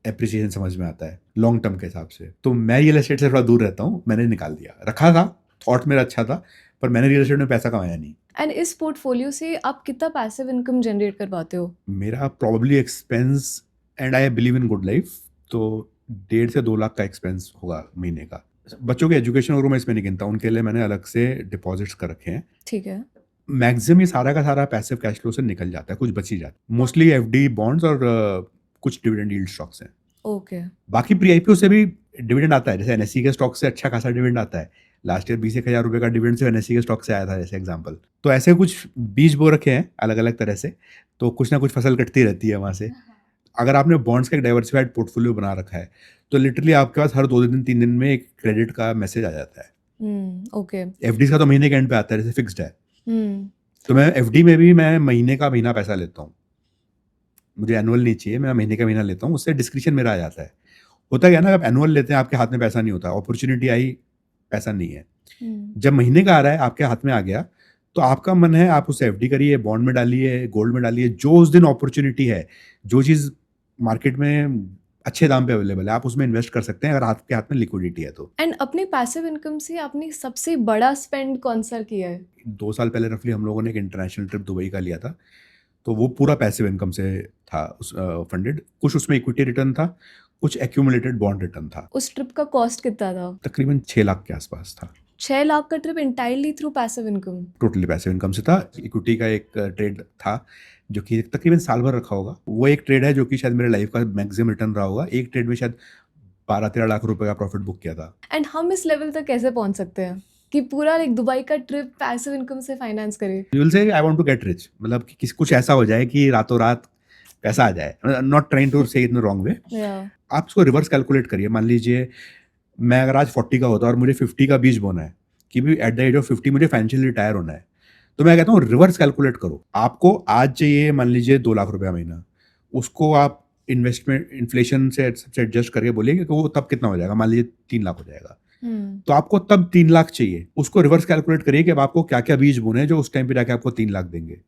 एप्रिसिएशन समझ में आता है लॉन्ग टर्म के हिसाब से। तो मैं रियल एस्टेट से थोड़ा दूर रहता हूँ। मैंने निकाल दिया, रखा था, थॉट मेरा अच्छा था, पर मैंने रियल एस्टेट में पैसा कमाया नहीं। एंड इस पोर्टफोलियो से आप कितना पैसिव इनकम जनरेट कर पाते हो? मेरा probably expense, and I believe in good life, तो 1.5 से 2 लाख का एक्सपेंस होगा महीने का। बच्चों के एजुकेशन और मैं इसमें नहीं गिनता, उनके लिए मैंने अलग से डिपॉजिट्स कर रखे हैं। ठीक है। मैक्सिमम ये सारा का सारा पैसिव कैश फ्लो से निकल जाता है, कुछ बच ही जाता है। मोस्टली एफडी, बॉन्ड्स और कुछ डिविडेंड यील्ड स्टॉक्स हैं। ओके। बाकी प्री आईपीओ से भी डिविडेंड आता है, जैसे एनएससी के स्टॉक से अच्छा खासा डिविडेंड आता है। लास्ट ईयर 20,000 रुपये का डिविडेंड से एनएससी के स्टॉक से आया था, जैसे एग्जांपल। तो ऐसे कुछ बीज बो रखे हैं अलग अलग तरह से, तो कुछ ना कुछ फसल कटती रहती है वहाँ से। अगर आपने बॉन्ड्स का एक डाइवर्सिफाइड पोर्टफोलियो बना रखा है तो लिटरली आपके पास हर 2 दिन 3 दिन में एक क्रेडिट का मैसेज आ जाता है। ओके। एफडी का तो महीने के एंड पे आता है, जैसे फिक्स्ड है। हम्म। तो मैं एफडी में भी मैं महीने का महीना पैसा लेता हूँ। मुझे एनुअल नहीं चाहिए, मैं महीने का महीना लेता हूँ, उससे डिस्क्रिप्शन मेरा आ जाता है। होता क्या है ना, आप एनुअल लेते हैं आपके हाथ में पैसा नहीं होता, अपॉर्चुनिटी आई, पैसा नहीं है। जब महीने का आ रहा है आपके हाथ में आ गया, तो आपका मन है आप उसे एफडी करिए, बॉन्ड में डालिए, गोल्ड में डालिए, जो उस दिन अपॉर्चुनिटी है, जो चीज़ मार्केट में अच्छे दाम पे अवेलेबल है, आप उसमें इन्वेस्ट कर सकते हैं अगर आपके हाथ में लिक्विडिटी है तो। एंड अपने पैसिव इनकम से आपने सबसे बड़ा स्पेंड कौन सा किया है? 2 साल पहले रफली हम लोगों ने एक इंटरनेशनल ट्रिप दुबई का लिया था, तो वो पूरा पैसिव इनकम से था उस फंडेड। कुछ उसमें इक्विटी रिटर्न था, कुछ एक्यूमुलेटेड बॉन्ड रिटर्न था। उस ट्रिप का कॉस्ट कितना था? तकरीबन 6 लाख के आसपास था। 6 लाख का trip entirely through passive income? Totally passive income से था। इक्विटी का एक ट्रेड था जो कि तकरीबन साल भर रखा होगा। वो एक ट्रेड है जो कि शायद मेरे लाइफ का मैक्सिमम रिटर्न रहा होगा। एक ट्रेड में शायद 12-13 लाख रुपए का प्रॉफिट बुक किया था। एंड हम इस लेवल तक कैसे पहुंच सकते हैं कि पूरा लाइक दुबई का ट्रिप पैसिव इनकम से फाइनेंस करे? You will say I want to get rich, मतलब कि किसी कुछ ऐसा हो जाए कि रातों रात पैसा आ जाए। नॉट ट्राइंग टू से इन रॉन्ग वे। या आप इसको रिवर्स कैलकुलेट करिए। मान लीजिए मैं अगर आज 40 का होता और मुझे 50 का बीज बोना है कि भी एट द एज ऑफ 50 मुझे फाइनेंशियली रिटायर होना है, तो मैं कहता हूँ रिवर्स कैलकुलेट करो। आपको आज चाहिए मान लीजिए 2 लाख रुपया महीना, उसको आप इन्वेस्टमेंट इन्फ्लेशन से सबसे एडजस्ट करके बोलिए कि वो तब कितना हो जाएगा, मान लीजिए 3 लाख हो जाएगा। तो आपको तब 3 लाख चाहिए, उसको रिवर्स कैलकुलेट करिए कि अब आपको क्या क्या बीज बोने हैं जो उस टाइम पे जाके आपको 3 लाख देंगे।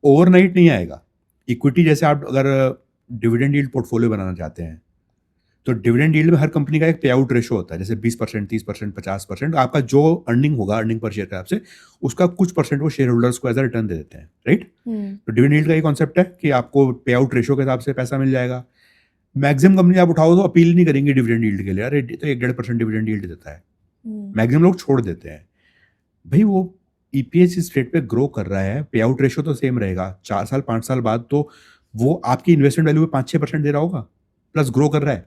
ओवरनाइट नहीं आएगा। इक्विटी जैसे आप अगर डिविडेंड यील्ड पोर्टफोलियो बनाना चाहते हैं तो डिविडेंड यील्ड में हर कंपनी का एक पे आउट रेशो होता है, जैसे 20%, 30%, 50%। आपका जो अर्निंग होगा, अर्निंग पर शेयर के हिसाब से, उसका कुछ परसेंट वो शेयर होल्डर्स को एज अ रिटर्न दे देते हैं, राइट। तो डिविडेंड यील्ड का ये कॉन्सेप्ट है कि आपको पे आउट रेशो के हिसाब से पैसा मिल जाएगा। मैक्सिमम कंपनी आप उठाओ तो अपील नहीं करेंगे डिविडेंड यील्ड के लिए, अरे तो 1-1.5% डिविडेंड यील्ड देता है। मैक्सिमम लोग छोड़ देते हैं। भाई वो ईपीएस इस रेट पे ग्रो कर रहा है, पे आउट रेशो तो सेम रहेगा। 4 साल 5 साल बाद तो वो आपकी इन्वेस्टमेंट वैल्यू में 5-6% दे रहा होगा, प्लस ग्रो कर रहा है,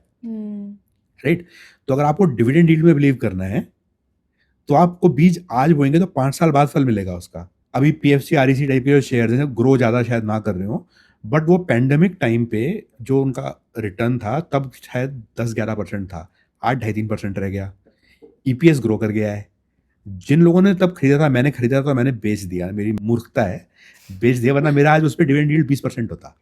राइट। तो अगर आपको डिविडेंड यील्ड में बिलीव करना है तो आपको बीज आज बोएंगे तो 5 साल बाद फल मिलेगा उसका। अभी पीएफसी, आरईसी टाइप के जो शेयर हैं ग्रो ज़्यादा शायद ना कर रहे हो, बट वो पैंडेमिक टाइम पे जो उनका रिटर्न था तब शायद 10-11% था, आज 2.5-3% रह गया। ईपीएस ग्रो कर गया है। जिन लोगों ने तब खरीदा था, मैंने खरीदा तो मैंने बेच दिया, मेरी मूर्खता है, बेच दिया, वरना मेरा आज उस पर डिविडेंड यील्ड 20% होता।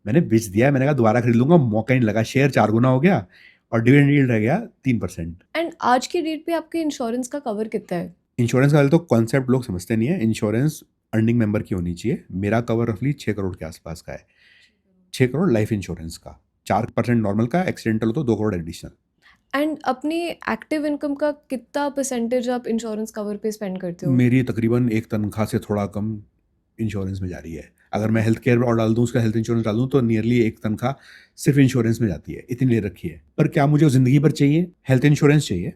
मैंने बेच दिया, मैंने कहा दोबारा खरीद लूंगा, मौका नहीं लगा, शेयर 4 गुना हो गया और डिविडेंड यील्ड रह गया 3%। एंड आज के डेट पे आपके इंश्योरेंस का कवर कितना है? इंश्योरेंस वाले तो कॉन्सेप्ट लोग समझते नहीं है। इंश्योरेंस अर्निंग मेंबर की होनी चाहिए। मेरा कवर रफली 6 करोड़ के आसपास का है। 6 करोड़ लाइफ इंश्योरेंस का, 4% नॉर्मल का, एक्सीडेंटल हो तो 2 करोड़ एडिशनल। एंड अपनी एक्टिव इनकम का कितना परसेंटेज आप इंश्योरेंस कवर पे स्पेंड करते हो? मेरी तकरीबन एक तनख्वाह से थोड़ा कम इंश्योरेंस में जा रही है। अगर मैं हेल्थ केयर और डाल दूँ, उसका हेल्थ इंश्योरेंस डाल दूँ, तो नियरली एक तनख्वाह सिर्फ इंश्योरेंस में जाती है, इतनी ले रखी है। पर क्या मुझे ज़िंदगी भर चाहिए? हेल्थ इंश्योरेंस चाहिए,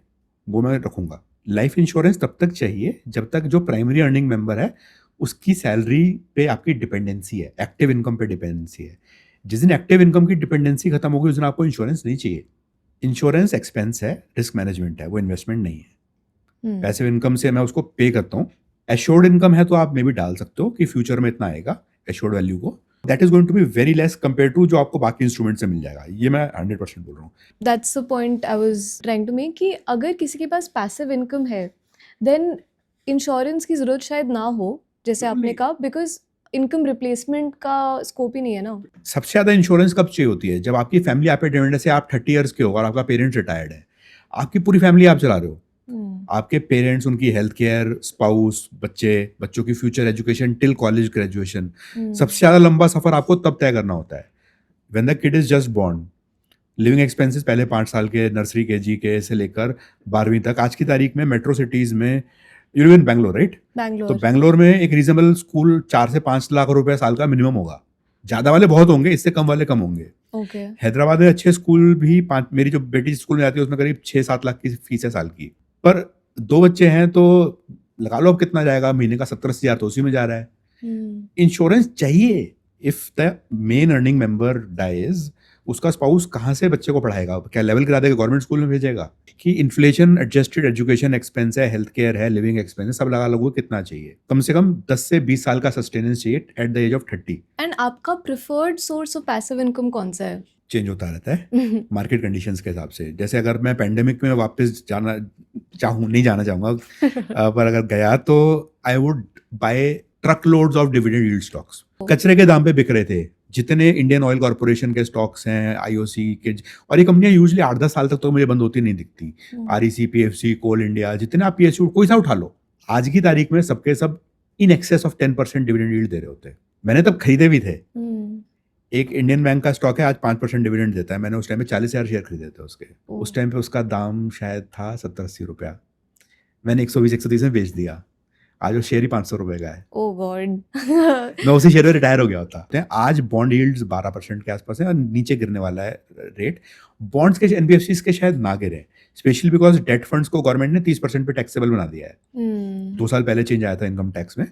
वो मैं रखूँगा। लाइफ इंश्योरेंस तब तक चाहिए जब तक जो प्राइमरी अर्निंग मेंबर है उसकी सैलरी पे आपकी डिपेंडेंसी है, एक्टिव इनकम पे डिपेंडेंसी है। जिस दिन एक्टिव इनकम की डिपेंडेंसी खत्म होगी उस दिन आपको इंश्योरेंस नहीं चाहिए। इंश्योरेंस एक्सपेंस है, रिस्क मैनेजमेंट है, वो इन्वेस्टमेंट नहीं है। हम्म पैसिव इनकम से मैं उसको पे करता हूँ। एश्योर्ड इनकम है तो आप मे भी डाल सकते हो कि फ्यूचर में इतना आएगा एश्योर्ड वैल्यू को, that is going to be very less compare to जो आपको बाकी इंस्ट्रूमेंट से मिल जाएगा। ये मैं 100% बोल रहा हूँ। That's the point I was trying to make कि अगर किसी के पास पैसिव इनकम है देन इंश्योरेंस की ज़रूरत शायद ना हो, जैसे आपने कहा, बिकॉज इनकम रिप्लेसमेंट का स्कोप ही नहीं है ना। सबसे ज्यादा इंश्योरेंस कब चाहिए होती है? जब आपकी फैमिली आप पे डिपेंड है, जैसे आप 30 ईयर्स के हो और आपका पेरेंट्स रिटायर्ड है, आपकी पूरी फैमिली आप चला रहे हो, आपके पेरेंट्स, उनकी हेल्थ केयर, स्पाउस, बच्चे, बच्चों की future education till college graduation, सबसे ज्यादा लंबा सफर आपको तब तय करना होता है when the kid is just born. Living expenses पहले 5 साल के नर्सरी केजी के से लेकर 12वीं तक, आज की तारीख में मेट्रो सिटीज में, you live in Bangalore right? तो बैंगलोर। बैंगलोर में एक रीजनेबल स्कूल 4 से 5 लाख रुपए साल का मिनिमम होगा। ज्यादा वाले बहुत होंगे, इससे कम वाले कम होंगे। ओके। हैदराबाद में अच्छे स्कूल भी मेरी जो बेटी स्कूल में जाती है उसमें करीब 6-7 लाख की फीस है साल की। पर 2 बच्चे हैं तो लगा लो अब कितना जाएगा, महीने का 70-80 हज़ार तो उसी में जा रहा है। इंश्योरेंस चाहिए। If the main earning member dies, उसका स्पाउस कहाँ से बच्चे को पढ़ाएगा? क्या लेवल करा देगा, गवर्नमेंट स्कूल में भेजेगा? कि इन्फ्लेशन एडजस्टेड एजुकेशन एक्सपेंस है, हेल्थ केयर है, लिविंग एक्सपेंस है, सब लगा लोगों को कितना चाहिए? कम से कम 10 से 20 साल का सस्टेनेंस चाहिए at the age of 30। And आपका preferred source of passive income कौन सा है? चेंज होता रहता है मार्केट कंडीशंस के हिसाब से। जैसे अगर मैं पेंडेमिक में वापस जाना चाहूँ, नहीं जाना चाहूँगा पर अगर गया तो I would buy truck loads of dividend yield stocks. कचरे के दाम पे बिक रहे थे जितने इंडियन ऑयल कॉर्पोरेशन के स्टॉक्स हैं, आईओसी के, और ये कंपनियां यूजुअली 8-10 साल तक तो मुझे बंद होती नहीं दिखती। आरईसी, पीएफसी, कोल इंडिया, जितने आप पीएसयू कोई सा उठा लो, आज की तारीख में सबके सब in excess of 10% dividend yield दे रहे होते हैं। मैंने तब खरीदे भी थे। एक इंडियन बैंक का स्टॉक है, आज 5% डिविडेंड देता है। मैंने उस टाइम पे 40,000 शेयर खरीदे थे उसके। उस टाइम पे उसका दाम शायद था 70-80 रुपया। मैंने 120-130 में बेच दिया। आज वो शेयर ही 500 रुपए का है। ओह गॉड। मैं उसी शेयर में रिटायर हो गया होता। आज बॉन्ड यील्ड्स 12% के आसपास है और नीचे गिरने वाला है रेट। बॉन्ड्स के, एनबीएफसीज के शायद ना गिरे, स्पेशली बिकॉज डेट फंड्स को गवर्नमेंट ने 30% पे टैक्सेबल बना दिया है। 2 साल पहले चेंज आया था इनकम टैक्स में।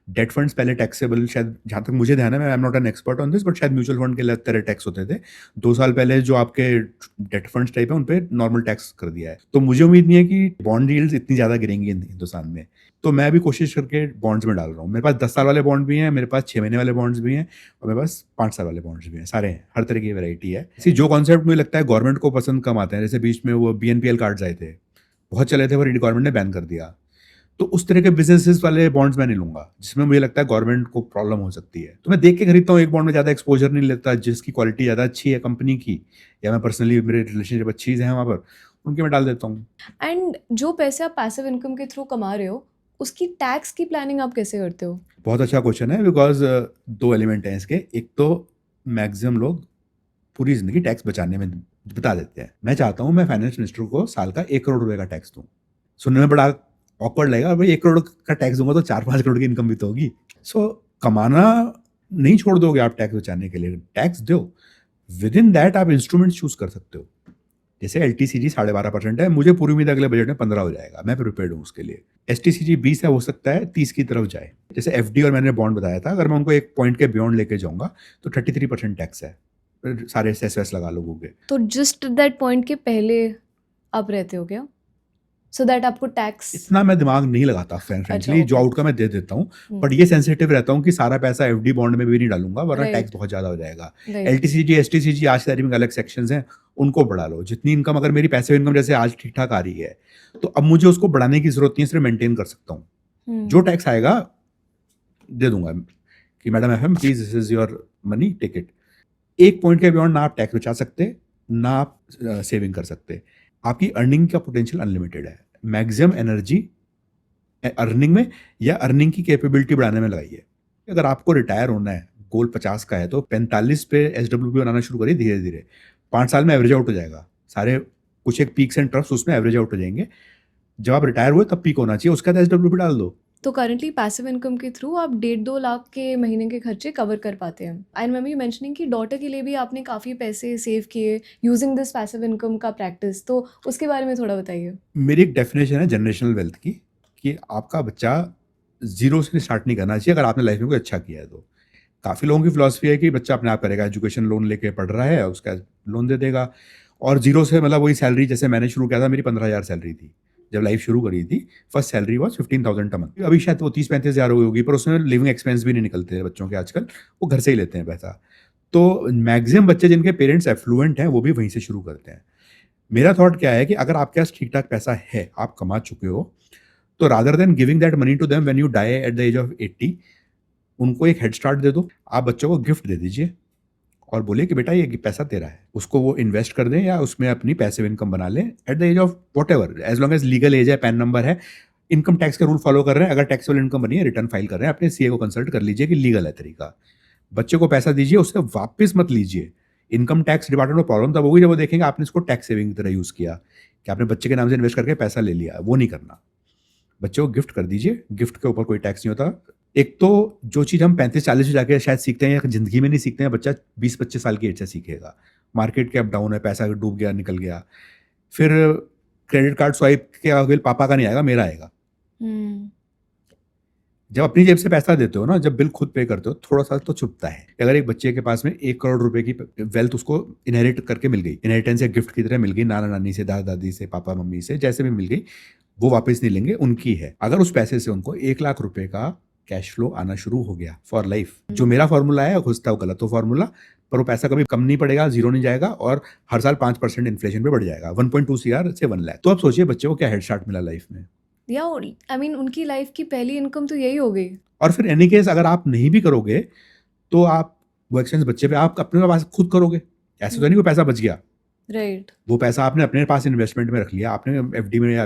डेट फंड्स पहले टैक्सेबल, शायद जहाँ तक मुझे ध्यान है, मैं I am not an expert on this, but शायद म्यूचुअल फंड के लिए तरह टैक्स होते थे। 2 साल पहले जो आपके डेट फंड्स टाइप है उन पे नॉर्मल टैक्स कर दिया है। तो मुझे उम्मीद नहीं है कि बॉन्ड यील्ड्स इतनी ज़्यादा गिरेंगी हिंदुस्तान में। तो मैं भी कोशिश करके बॉन्ड्स में डाल रहा हूँ। मेरे पास 10 साल वाले बॉन्ड भी हैं, मेरे पास 6 महीने वाले बॉन्ड्स भी हैं, और मेरे पास 5 साल वाले बॉन्ड्स भी हैं। सारे हैं, हर तरह की वैरायटी है। जो कॉन्सेप्ट मुझे लगता है गवर्नमेंट को पसंद कम आते हैं, जैसे बीच में वो बीएनपीएल कार्ड्स आए थे, बहुत चले थे, पर गवर्नमेंट ने बैन कर दिया। तो उस तरह के बिजनेसेस वाले बॉन्ड्स मैं नहीं लूंगा जिसमें मुझे लगता है गवर्नमेंट को प्रॉब्लम हो सकती है। तो मैं देख के खरीदता हूँ, एक बॉन्ड में ज़्यादा एक्सपोजर नहीं लेता, जिसकी क्वालिटी ज़्यादा अच्छी है कंपनी की, या मैं पर्सनली मेरे रिलेशनशिप अच्छी है वहाँ पर, उनके मैं डाल देता हूँ। एंड जो पैसे आप पैसिव इनकम के थ्रू कमा रहे हो, उसकी टैक्स की प्लानिंग आप कैसे करते हो? बहुत अच्छा क्वेश्चन है, बिकॉज 2 एलिमेंट हैं इसके। एक तो मैक्सिमम लोग पूरी जिंदगी टैक्स बचाने में बिता देते हैं। मैं चाहता हूँ मैं फाइनेंस मिनिस्टर को साल का 1 करोड़ रुपए का टैक्स दूँ। सुनने में बड़ा ऑकवर्ड लगेगा, भाई 1 करोड़ का टैक्स दूंगा तो 4-5 करोड़ की इनकम भी तो होगी। सो कमाना नहीं छोड़ दोगे आप टैक्स बचाने के लिए, टैक्स दो। विद इन दैट आप इंस्ट्रूमेंट चूज कर सकते हो। जैसे LTCG 12.5% है, मुझे पूरी उम्मीद अगले बजट में 15 हो जाएगा, मैं प्रिपेयर्ड हूँ उसके लिए। STCG 20 है, हो सकता है 30 की तरफ जाए। जैसे FD और मैंने बॉन्ड बताया था, अगर मैं उनको एक पॉइंट के बियॉन्ड लेके जाऊंगा तो 33% टैक्स है, सारे सेस लगा लोगों के। तो जस्ट दैट पॉइंट के पहले आप रहते हो क्या, सो दैट आपको टैक्स? इतना मैं दिमाग नहीं लगाता फ्रेंकली, जो आउटकम मैं दे देता हूँ, बट ये सेंसिटिव रहता हूँ कि सारा पैसा FD बॉन्ड में भी नहीं डालूंगा, वरना टैक्स बहुत ज्यादा हो जाएगा। LTCG STCG आज की तारीख में अलग सेक्शंस हैं, उनको बढ़ा लो। जितनी इनकम, अगर मेरी पैसिव इनकम जैसे आज ठीक ठाक आ रही है, तो अब मुझे उसको बढ़ाने की जरूरत नहीं है, सिर्फ मेंटेन कर सकता हूँ। जो टैक्स आएगा दे दूंगा कि madam FM please this is your money, take it. एक पॉइंट के बियॉन्ड ना आप टैक्स बचा सकते, ना आप सेविंग कर सकते। आपकी अर्निंग का पोटेंशियल अनलिमिटेड है। मैक्सिमम एनर्जी अर्निंग में या अर्निंग की कैपेबिलिटी बढ़ाने में लगाइए। अगर आपको रिटायर होना है, गोल 50 का है, तो 45 पे SWP बनाना शुरू करिए धीरे धीरे। 5 साल में एवरेज आउट हो जाएगा सारे, कुछ एक पीक्स एंड ट्रफ्स उसमें एवरेज आउट हो जाएंगे। जब आप रिटायर हुए तब पीक होना चाहिए, उसके बाद SWP डाल दो। तो करंटली पैसिव इनकम के थ्रू आप 1.5-2 लाख के महीने के खर्चे कवर कर पाते हैं। आई रिमेंबर यू मेंशनिंग कि डॉटर के लिए भी आपने काफ़ी पैसे सेव किए यूजिंग दिस पैसिव इनकम का प्रैक्टिस, तो उसके बारे में थोड़ा बताइए। मेरी एक डेफिनेशन है जनरेशनल वेल्थ की, कि आपका बच्चा जीरो से स्टार्ट नहीं करना चाहिए अगर आपने लाइफ में कोई अच्छा किया है तो। काफ़ी लोगों की फिलॉसफी है कि बच्चा अपने आप करेगा, एजुकेशन लोन लेके पढ़ रहा है, उसका लोन दे देगा और जीरो से मतलब वही सैलरी जैसे मैंने शुरू किया था, मेरी 15,000 सैलरी थी जब लाइफ शुरू करी थी। First salary was 15,000 a month. अभी शायद वो 30-35,000 हो गई होगी, पर उसमें लिविंग एक्सपेंस भी नहीं निकलते हैं बच्चों के आजकल, वो घर से ही लेते हैं पैसा। तो मैक्सिमम बच्चे जिनके पेरेंट्स एफ्लुएंट हैं वो भी वहीं से शुरू करते हैं। मेरा थॉट क्या है कि अगर आपके पास ठीक ठाक पैसा है, आप कमा चुके हो, तो rather than giving that money to them when you die at the age of 80, उनको एक हेड स्टार्ट दे दो। आप बच्चों को गिफ्ट दे दीजिए और बोलिए कि बेटा ये पैसा तेरा है, उसको वो इन्वेस्ट कर दें या उसमें अपनी पैसिव इनकम बना लें at the age of whatever, as long as legal as है, पैन नंबर है, इनकम टैक्स का रूल फॉलो कर रहे हैं। अगर टैक्सेबल इनकम बनी है, रिटर्न फाइल कर रहे हैं, अपने सीए को कंसल्ट कर लीजिए कि लीगल है तरीका। बच्चे को पैसा दीजिए, उससे वापस मत लीजिए। इनकम टैक्स डिपार्टमेंट में प्रॉब्लम तब होगी जब वो देखेंगे आपने इसको टैक्स सेविंग की तरह यूज किया, कि आपने बच्चे के नाम से इन्वेस्ट करके पैसा ले लिया। वो नहीं करना, बच्चे को गिफ्ट कर दीजिए, गिफ्ट के ऊपर कोई टैक्स नहीं होता। एक तो जो चीज़ हम 35-40 में जाके शायद सीखते हैं या जिंदगी में नहीं सीखते हैं, बच्चा 20-25 साल की एज से सीखेगा। मार्केट के अप डाउन है, पैसा डूब गया, निकल गया, फिर क्रेडिट कार्ड स्वाइप के बिल पापा का नहीं आएगा, मेरा आएगा। जब अपनी जेब से पैसा देते हो ना, जब बिल खुद पे करते हो, थोड़ा सा तो चुभता है। अगर एक बच्चे के पास में 1 करोड़ रुपए की वेल्थ उसको इनहेरिट करके मिल गई, इनहेरिटेंस या गिफ्ट की तरह मिल गई, नाना नानी से, दादा दादी से, पापा मम्मी से, जैसे भी मिल गई, वो वापस नहीं लेंगे, उनकी है। अगर उस पैसे से उनको 1 लाख रुपए का कैश फ्लो आना शुरू हो गया फॉर लाइफ, जो मेरा फॉर्मूला है, हो सकता है वो गलत हो फॉर्मूला, पर वो पैसा कभी कम नहीं पड़ेगा, जीरो नहीं जाएगा और हर साल 5% इन्फ्लेशन पे बढ़ जाएगा, 1.2 CR से 1 लाख। तो अब सोचिए बच्चे को क्या हेड स्टार्ट मिला लाइफ में। या आई मीन उनकी लाइफ की पहली इनकम तो यही हो गई। और फिर एनी केस अगर आप नहीं भी करोगे तो आप वो एक्सपेंस बच्चे पे आप अपने पास खुद करोगे। ऐसे तो नहीं वो पैसा बच गया, राइट। वो पैसा आपने अपने पास इन्वेस्टमेंट में रख लिया, आपने एफडी में या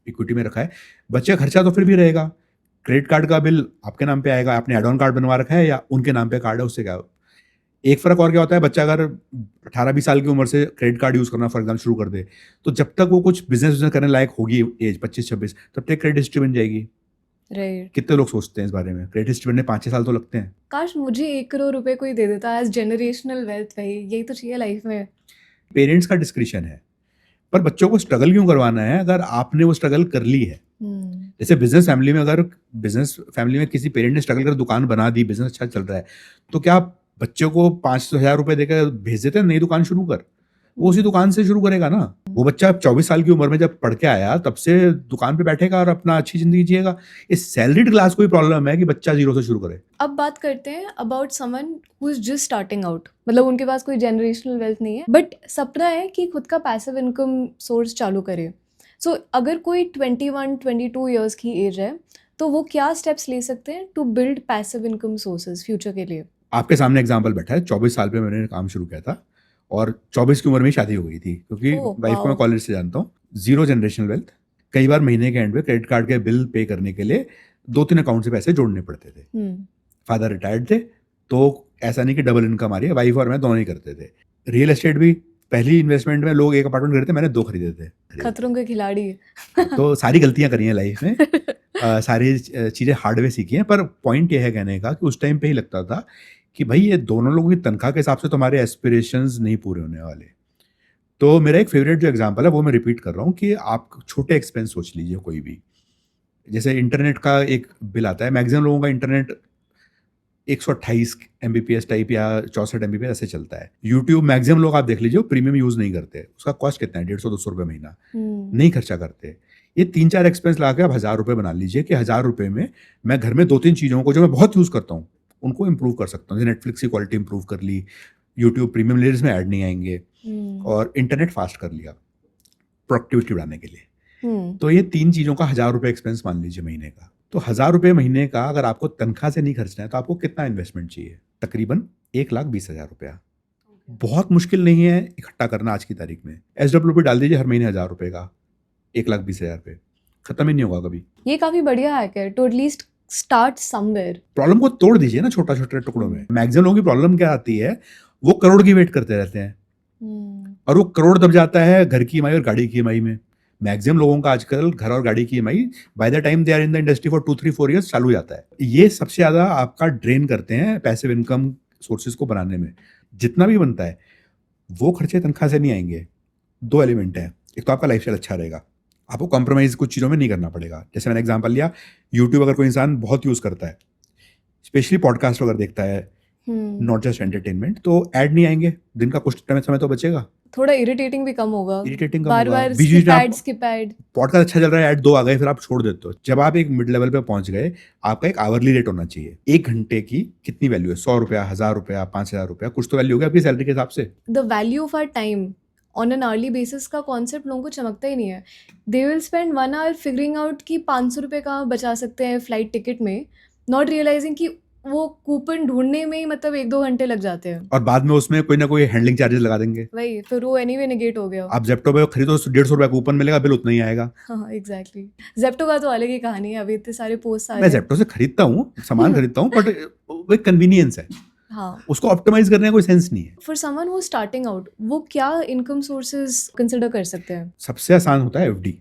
इक्विटी में रखा है, बच्चे का खर्चा तो फिर भी रहेगा। क्रेडिट कार्ड का बिल आपके नाम पे आएगा, आपने एड ऑन कार्ड बनवा रखा है या उनके नाम पे कार्ड है, उससे क्या। एक फर्क और क्या होता है, बच्चा अगर 18-20 साल की उम्र से क्रेडिट कार्ड यूज करना फॉर एग्जाम्पल शुरू कर दे, तो जब तक वो कुछ बिजनेस करने लायक होगी एज 25-26, तब तक क्रेडिट हिस्ट्री बन जाएगी। राइट। कितने लोग सोचते हैं इस बारे में, क्रेडिट हिस्ट्री बनने 5-6 साल तो लगते हैं। काश मुझे 1 करोड़ रुपए कोई दे देता एज जनरेशनल वेल्थ, भाई यही तो चाहिए लाइफ में। पेरेंट्स का डिस्क्रिप्शन है, पर बच्चों को स्ट्रगल क्यों करवाना है अगर आपने वो स्ट्रगल कर ली है। जैसे बिजनेस फैमिली में, अगर बिजनेस फैमिली में किसी पेरेंट ने स्ट्रगल कर दुकान बना दी, बिजनेस अच्छा चल रहा है, तो क्या आप बच्चों को 500,000 रुपए देकर भेज देते हैं नई दुकान शुरू कर, वो उसी दुकान से शुरू करेगा ना। वो बच्चा 24 साल की उम्र में जब पढ़ के आया तब से दुकान पे बैठेगा और अपना अच्छी जिंदगी जिएगा। इस सैलरीड क्लास को भी प्रॉब्लम है कि बच्चा जीरो से शुरू करे। अब बात करते हैं about someone who is just starting out, मतलब उनके पास कोई जनरेशनल वेल्थ नहीं है बट सपना है कि खुद का पैसिव इनकम सोर्स चालू करे। सो अगर कोई 21-22 ईयर्स की एज है तो वो क्या स्टेप्स ले सकते हैं to build passive income sources future के लिए? आपके सामने एग्जाम्पल बैठा है, 24 साल पे मैंने काम शुरू किया था और 24 की उम्र में शादी हो गई थी, क्योंकि वाइफ को मैं कॉलेज से जानता हूँ। Zero generational wealth. कई बार महीने के एंड पे क्रेडिट कार्ड के बिल पे करने के लिए 2-3 अकाउंट से पैसे जोड़ने पड़ते थे। फादर रिटायर्ड थे, तो ऐसा नहीं कि डबल इनकम आ रही है, वाइफ और मैं दोनों ही करते थे। रियल एस्टेट भी पहली इन्वेस्टमेंट में लोग 1 अपार्टमेंट खरीदते, मैंने 2 खरीदे थे। खतरों के खिलाड़ी। तो सारी गलतियां करी हैं लाइफ में, सारी चीज़ें हार्डवेयर सीखी हैं, पर पॉइंट ये है कहने का कि उस टाइम पे ही लगता था कि भाई ये दोनों लोगों की तनख्वाह के हिसाब से तो हमारे एस्पिरेशंस नहीं पूरे होने वाले। तो मेरा एक फेवरेट जो एग्जांपल है वो मैं रिपीट कर रहा हूँ कि आप छोटे एक्सपेंस सोच लीजिए कोई भी। जैसे इंटरनेट का एक बिल आता है, मैक्सिमम लोगों का इंटरनेट 128 Mbps टाइप या 64 Mbps ऐसे चलता है। यूट्यूब मैक्सिमम लोग आप देख लीजिए प्रीमियम यूज नहीं करते, उसका कॉस्ट कितना है, 150-200 रुपये महीना नहीं खर्चा करते। ये 3-4 एक्सपेंस ला के आप 1000 रुपये बना लीजिए कि 1000 रुपये में मैं घर में 2-3 चीज़ों को जो मैं बहुत यूज़ करता हूँ उनको इंप्रूव कर सकता हूँ। जैसे नेटफ्लिक्स की क्वालिटी इंप्रूव कर ली, यूट्यूब प्रीमियम लेयर्स में ऐड नहीं आएंगे और इंटरनेट फास्ट कर लिया प्रोडक्टिविटी बढ़ाने के लिए। तो ये 3 चीज़ों का 1000 रुपये एक्सपेंस मान लीजिए महीने का। तो 1000 रुपये महीने का अगर आपको तनख्वाह से नहीं खर्चना है तो आपको कितना इन्वेस्टमेंट चाहिए? तकरीबन 1,20,000 रुपया। बहुत मुश्किल नहीं है इकट्ठा करना आज की तारीख में। SWP डाल दीजिए हर महीने 1000 रुपये का, 1,20,000 पे खत्म ही नहीं होगा कभी। ये काफी बढ़िया हैक है to at least start somewhere. Problem को तोड़ दीजिए ना छोटा छोटे टुकड़ों में। मैक्सिमम लोगों की प्रॉब्लम क्या आती है, वो करोड़ की वेट करते रहते हैं और वो करोड़ दब जाता है घर की ईएमआई और गाड़ी की ईएमआई में। मैक्सिमम लोगों का आजकल घर और गाड़ी की EMI by the time they are in the industry for 2-3-4 years चालू जाता है। ये सबसे ज्यादा आपका ड्रेन करते हैं पैसिव इनकम सोर्सेज को बनाने में। जितना भी बनता है वो खर्चे तनख्वाह से नहीं आएंगे। 2 एलिमेंट है, एक तो आपका लाइफस्टाइल अच्छा रहेगा, आपको कॉम्प्रोमाइज कुछ चीज़ों में नहीं करना पड़ेगा। जैसे मैंने एग्जांपल लिया, यूट्यूब अगर कोई इंसान बहुत यूज़ करता है, स्पेशली पॉडकास्ट अगर देखता है नॉट जस्ट एंटरटेनमेंट। तो ऐड नहीं आएंगे, दिन का कुछ समय तो बचेगा, थोड़ा इरिटेटिंग भी कम होगा, इरिटेटिंग कम बार होगा। बार बीच बीच में आप स्किप ऐड। पॉडकास्ट अच्छा चल रहा है, ऐड 2 आ गए, फिर आप छोड़ देते हो। जब आप एक मिड लेवल पे पहुंच गए, आपका एक आवरली रेट होना चाहिए। 1 घंटे की कितनी वैल्यू है? 100 रुपया, 1000 रुपया, 5000 रुपया, कुछ तो वैल्यू होगी आपकी सैलरी के हिसाब से। The value of our time on an early basis का कॉन्सेप्ट लोगों को चमकता ही नहीं है। They will spend 1 hour figuring out कि 500 रुपये कहाँ बचा सकते हैं फ्लाइट टिकट में, नॉट रियलाइजिंग कि वो कूपन ढूंढने में ही मतलब 1-2 घंटे लग जाते हैं। और बाद में उसमें कोई ना कोई हैंडलिंग चार्जेस लगा देंगे। वही फिर वो एनीवे नेगेट हो गया। आप जेप्टो पे खरीदो, 150 रुपया कूपन मिलेगा, बिल उतना ही आएगा। हाँ एग्जैक्टली। जेप्टो का तो अलग ही कहानी है, अभी इतने सारे पोस्ट आ मैं रहे हैं। जेप्टो से खरीदता हूँ, सामान खरीदता हूँ, बट वो एक कन्वीनियंस है, हाँ, उसको ऑप्टिमाइज करने का कोई सेंस नहीं है। For someone who starting out वो क्या इनकम सोर्सेज कंसिडर कर सकते हैं? सबसे आसान होता है एफडी।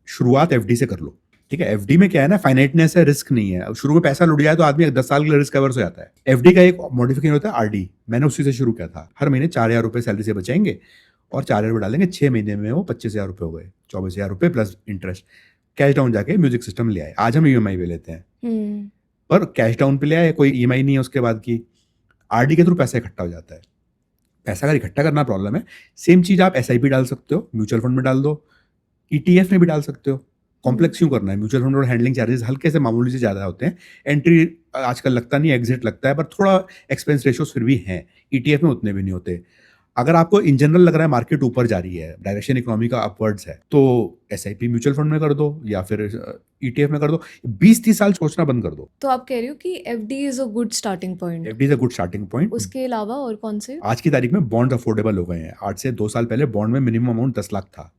शुरुआत एफडी से कर लो, ठीक है। एफडी में क्या है ना, फाइनाइटनेस है, रिस्क नहीं है। शुरू में पैसा लुट जाए तो आदमी 10 साल के लिए रिस्क कवर्स हो जाता है। एफडी का एक मॉडिफिकेशन होता है आरडी, मैंने उसी से शुरू किया था। हर महीने 4000 रुपये सैलरी से बचाएंगे और 4000 डालेंगे, 6 महीने में वो 25,000 रुपये हो गए, 24,000 रुपये प्लस इंटरेस्ट। कैश डाउन जाके म्यूजिक सिस्टम ले आए। आज हम ईएमआई पे लेते हैं, पर कैश डाउन पे ले आए, कोई ईएमआई नहीं है उसके बाद की। आरडी के थ्रू पैसा इकट्ठा हो जाता है। पैसा अगर इकट्ठा करना प्रॉब्लम है, सेम चीज आप एसआईपी डाल सकते हो, म्यूचुअल फंड में डाल दो, ईटीएफ में भी डाल सकते हो। कॉम्प्लेक्स क्यों करना है? म्यूचुअल फंड और हैंडलिंग चार्जेस हल्के से मामूली से ज़्यादा होते हैं। एंट्री आजकल लगता नहीं, एग्जिट लगता है, पर थोड़ा एक्सपेंस रेशियोज फिर भी हैं। ईटीएफ में उतने भी नहीं होते। अगर आपको इन जनरल लग रहा है मार्केट ऊपर जा रही है, डायरेक्शन इकोनॉमी का अपवर्ड्स है, तो एसआईपी म्यूचुअल फंड में कर दो या फिर ईटीएफ में कर दो। 20-30 साल सोचना बंद कर दो। तो आप कह रहे हो कि FD is a good starting point. FD is a good starting point. उसके अलावा और कौन से? आज की तारीख में बॉन्ड अफोर्डेबल हो गए हैं। आज से 2 साल पहले बॉन्ड में मिनिमम अमाउंट 10 लाख था,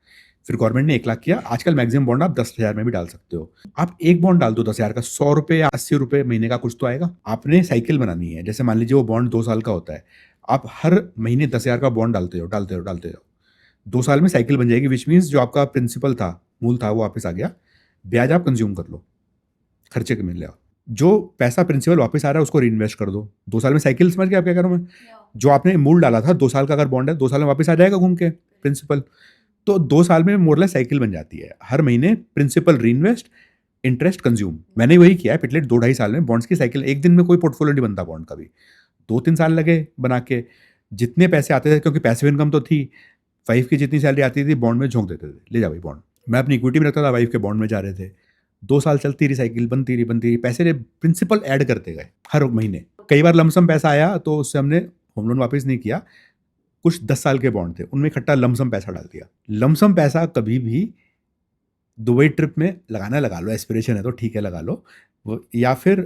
फिर गवर्नमेंट ने 1 लाख किया। आजकल मैक्सिमम बॉन्ड आप 10,000 में भी डाल सकते हो। आप एक बॉन्ड डाल दो 10,000 का, 100 रुपये या 80 रुपये महीने का कुछ तो आएगा। आपने साइकिल बनानी है, जैसे मान लीजिए वो बॉन्ड 2 साल का होता है, आप हर महीने 10,000 का बॉन्ड डालते हो 2 साल में साइकिल बन जाएगी। विच मीन्स जो आपका प्रिंसिपल था, मूल था, वो वापस आ गया। ब्याज आप कंज्यूम कर लो, खर्चे के मिल ले। जो पैसा प्रिंसिपल वापस आ रहा है उसको रीइन्वेस्ट कर दो। 2 साल में साइकिल, समझ गए आप क्या कह रहा हूँ मैं? जो आपने मूल डाला था 2 साल का अगर बॉन्ड है, 2 साल में वापस आ जाएगा घूम के प्रिंसिपल। तो 2 साल में मोरलेस साइकिल बन जाती है। हर महीने प्रिंसिपल रीइन्वेस्ट, इंटरेस्ट कंज्यूम। मैंने वही किया है पिछले 2-2.5 साल में। बॉन्ड्स की साइकिल, एक दिन में कोई पोर्टफोलियो नहीं बनता बॉन्ड का भी, 2-3 साल लगे बना के। जितने पैसे आते थे, क्योंकि पैसिव इनकम तो थी, वाइफ की जितनी सैलरी आती थी बॉन्ड में झोंक देते थे, ले जा भाई बॉन्ड। मैं अपनी इक्विटी में रखता था, वाइफ के बॉन्ड में जा रहे थे। 2 साल चलती रही साइकिल, बनती रही, पैसे प्रिंसिपल ऐड करते गए हर महीने। कई बार लमसम पैसा आया तो उससे हमने होम लोन वापस नहीं किया। कुछ 10 साल के बॉन्ड थे, उनमें इकट्ठा लमसम पैसा डाल दिया। लमसम पैसा कभी भी दुबई ट्रिप में लगाना लगा लो, एस्पिरेशन है तो ठीक है लगा लो, या फिर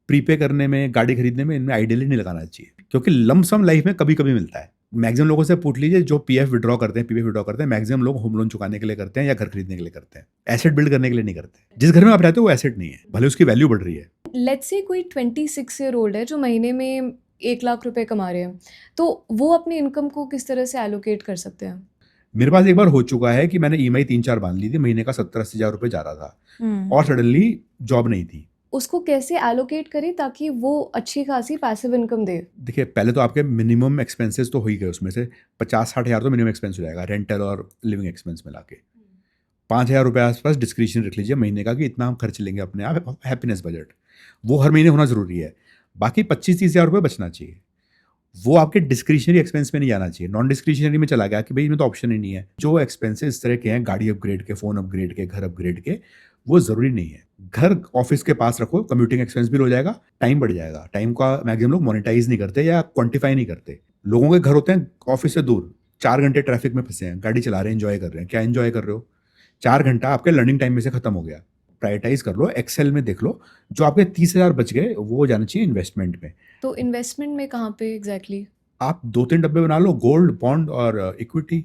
प्रीपे करने में, गाड़ी खरीदने में, इनमें आइडियली नहीं लगाना चाहिए, क्योंकि लमसम लाइफ में कभी कभी मिलता है। मैक्सिमम लोगों से पूछ लीजिए जो पीएफ विड्रॉ करते हैं, मैक्सिमम लोग होम लोन चुकाने के लिए करते हैं या घर खरीदने के लिए करते हैं, एसेट बिल्ड करने के लिए नहीं करते। जिस घर में आप रहते हो वो एसेट नहीं है, भले उसकी वैल्यू बढ़ रही है। लेट्स से कोई 26 ईयर ओल्ड है जो महीने में 1 लाख रुपए कमा रहे हैं, तो वो अपनी इनकम को किस तरह से एलोकेट कर सकते हैं? मेरे पास एक बार हो चुका है कि मैंने ईएमआई 3-4 बांध ली थी, महीने का 70-80 हज़ार रुपये जा रहा था, और सडनली जॉब नहीं थी। उसको कैसे एलोकेट करें ताकि वो अच्छी खासी पैसिव इनकम दे? देखिए, पहले तो आपके मिनिमम एक्सपेंसेस तो हो ही गए, उसमें से 50-60 हज़ार तो मिनिमम एक्सपेंस हो जाएगा, रेंटल और लिविंग एक्सपेंस मिला के। 5,000 रुपये आसपास डिस्क्रिप्शन रख लीजिए महीने का कि इतना हम खर्च लेंगे अपने आप, हैप्पीनेस बजट, वो हर महीने होना ज़रूरी है। बाकी 25-30 हज़ार रुपये बचना चाहिए, वो आपके डिस्क्रिशनरी एक्सपेंस में नहीं जाना चाहिए। नॉन डिस्क्रिशनरी में चला गया कि भाई इसमें तो ऑप्शन ही नहीं है। जो एक्सपेंसेस इस तरह के हैं, गाड़ी अपग्रेड के, फ़ोन अपग्रेड के, घर अपग्रेड के, वो ज़रूरी नहीं है। घर ऑफिस के पास रखो, कम्यूटिंग एक्सपेंस भी हो जाएगा, टाइम बढ़ जाएगा। टाइम का मैक्सिमम लोग मोनेटाइज नहीं करते या क्वांटिफाई नहीं करते। लोगों के घर होते हैं ऑफिस से दूर, 4 घंटे ट्रैफिक में फंसे हैं, गाड़ी चला रहे हैं, एंजॉय कर रहे हैं। क्या एंजॉय कर रहे हो? 4 घंटा आपके लर्निंग टाइम में से खत्म हो गया। प्रायोरिटाइज कर लो, एक्सेल में देख लो, जो आपके 30,000 बच गए वो जाना चाहिए इन्वेस्टमेंट में। तो इन्वेस्टमेंट में कहाँ पे एग्जैक्टली? आप 2-3 डब्बे बना लो, गोल्ड, बॉन्ड और इक्विटी।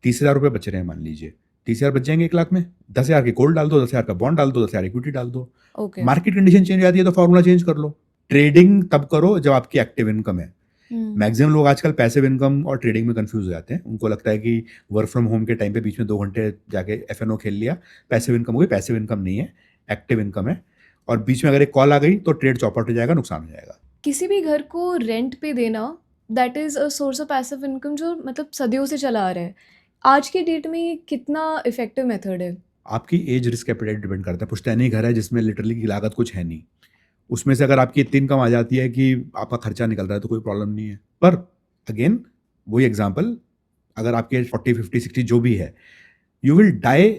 30,000 रुपये बच रहे हैं मान लीजिए, 30,000 बच जाएंगे 1 लाख में। 10,000 की गोल्ड डाल दो, 10,000 का बॉन्ड डाल दो, 10,000 इक्विटी डाल दो। ओके। मार्केट कंडीशन चेंज हो जाती है तो फॉर्मूला चेंज कर लो। ट्रेडिंग तब करो जब आपकी एक्टिव इनकम है। मैक्सिमम लोग आजकल पैसिव इनकम और ट्रेडिंग में कंफ्यूज हो जाते हैं। उनको लगता है कि वर्क फ्रॉम होम के टाइम पे बीच में 2 घंटे जाके एफएनओ खेल लिया, पैसिव इनकम हो गई। पैसिव इनकम नहीं है, एक्टिव इनकम है। और बीच में अगर एक कॉल आ गई तो ट्रेड चौपट हो जाएगा, नुकसान हो जाएगा। किसी भी घर को रेंट पे देना, that is a source of passive income जो मतलब सदियों से चला आ रहा है। आज के डेट में ये कितना इफेक्टिव मेथड है? आपकी एज, रिस्क एपेटाइट डिपेंड करता है। पुश्तैनी घर है जिसमें लिटरली की लागत कुछ है नहीं, उसमें से अगर आपकी इतनी इनकम आ जाती है कि आपका खर्चा निकल रहा है तो कोई प्रॉब्लम नहीं है। पर अगेन वही एग्जांपल, अगर आपके 40 50 60 जो भी है, you will die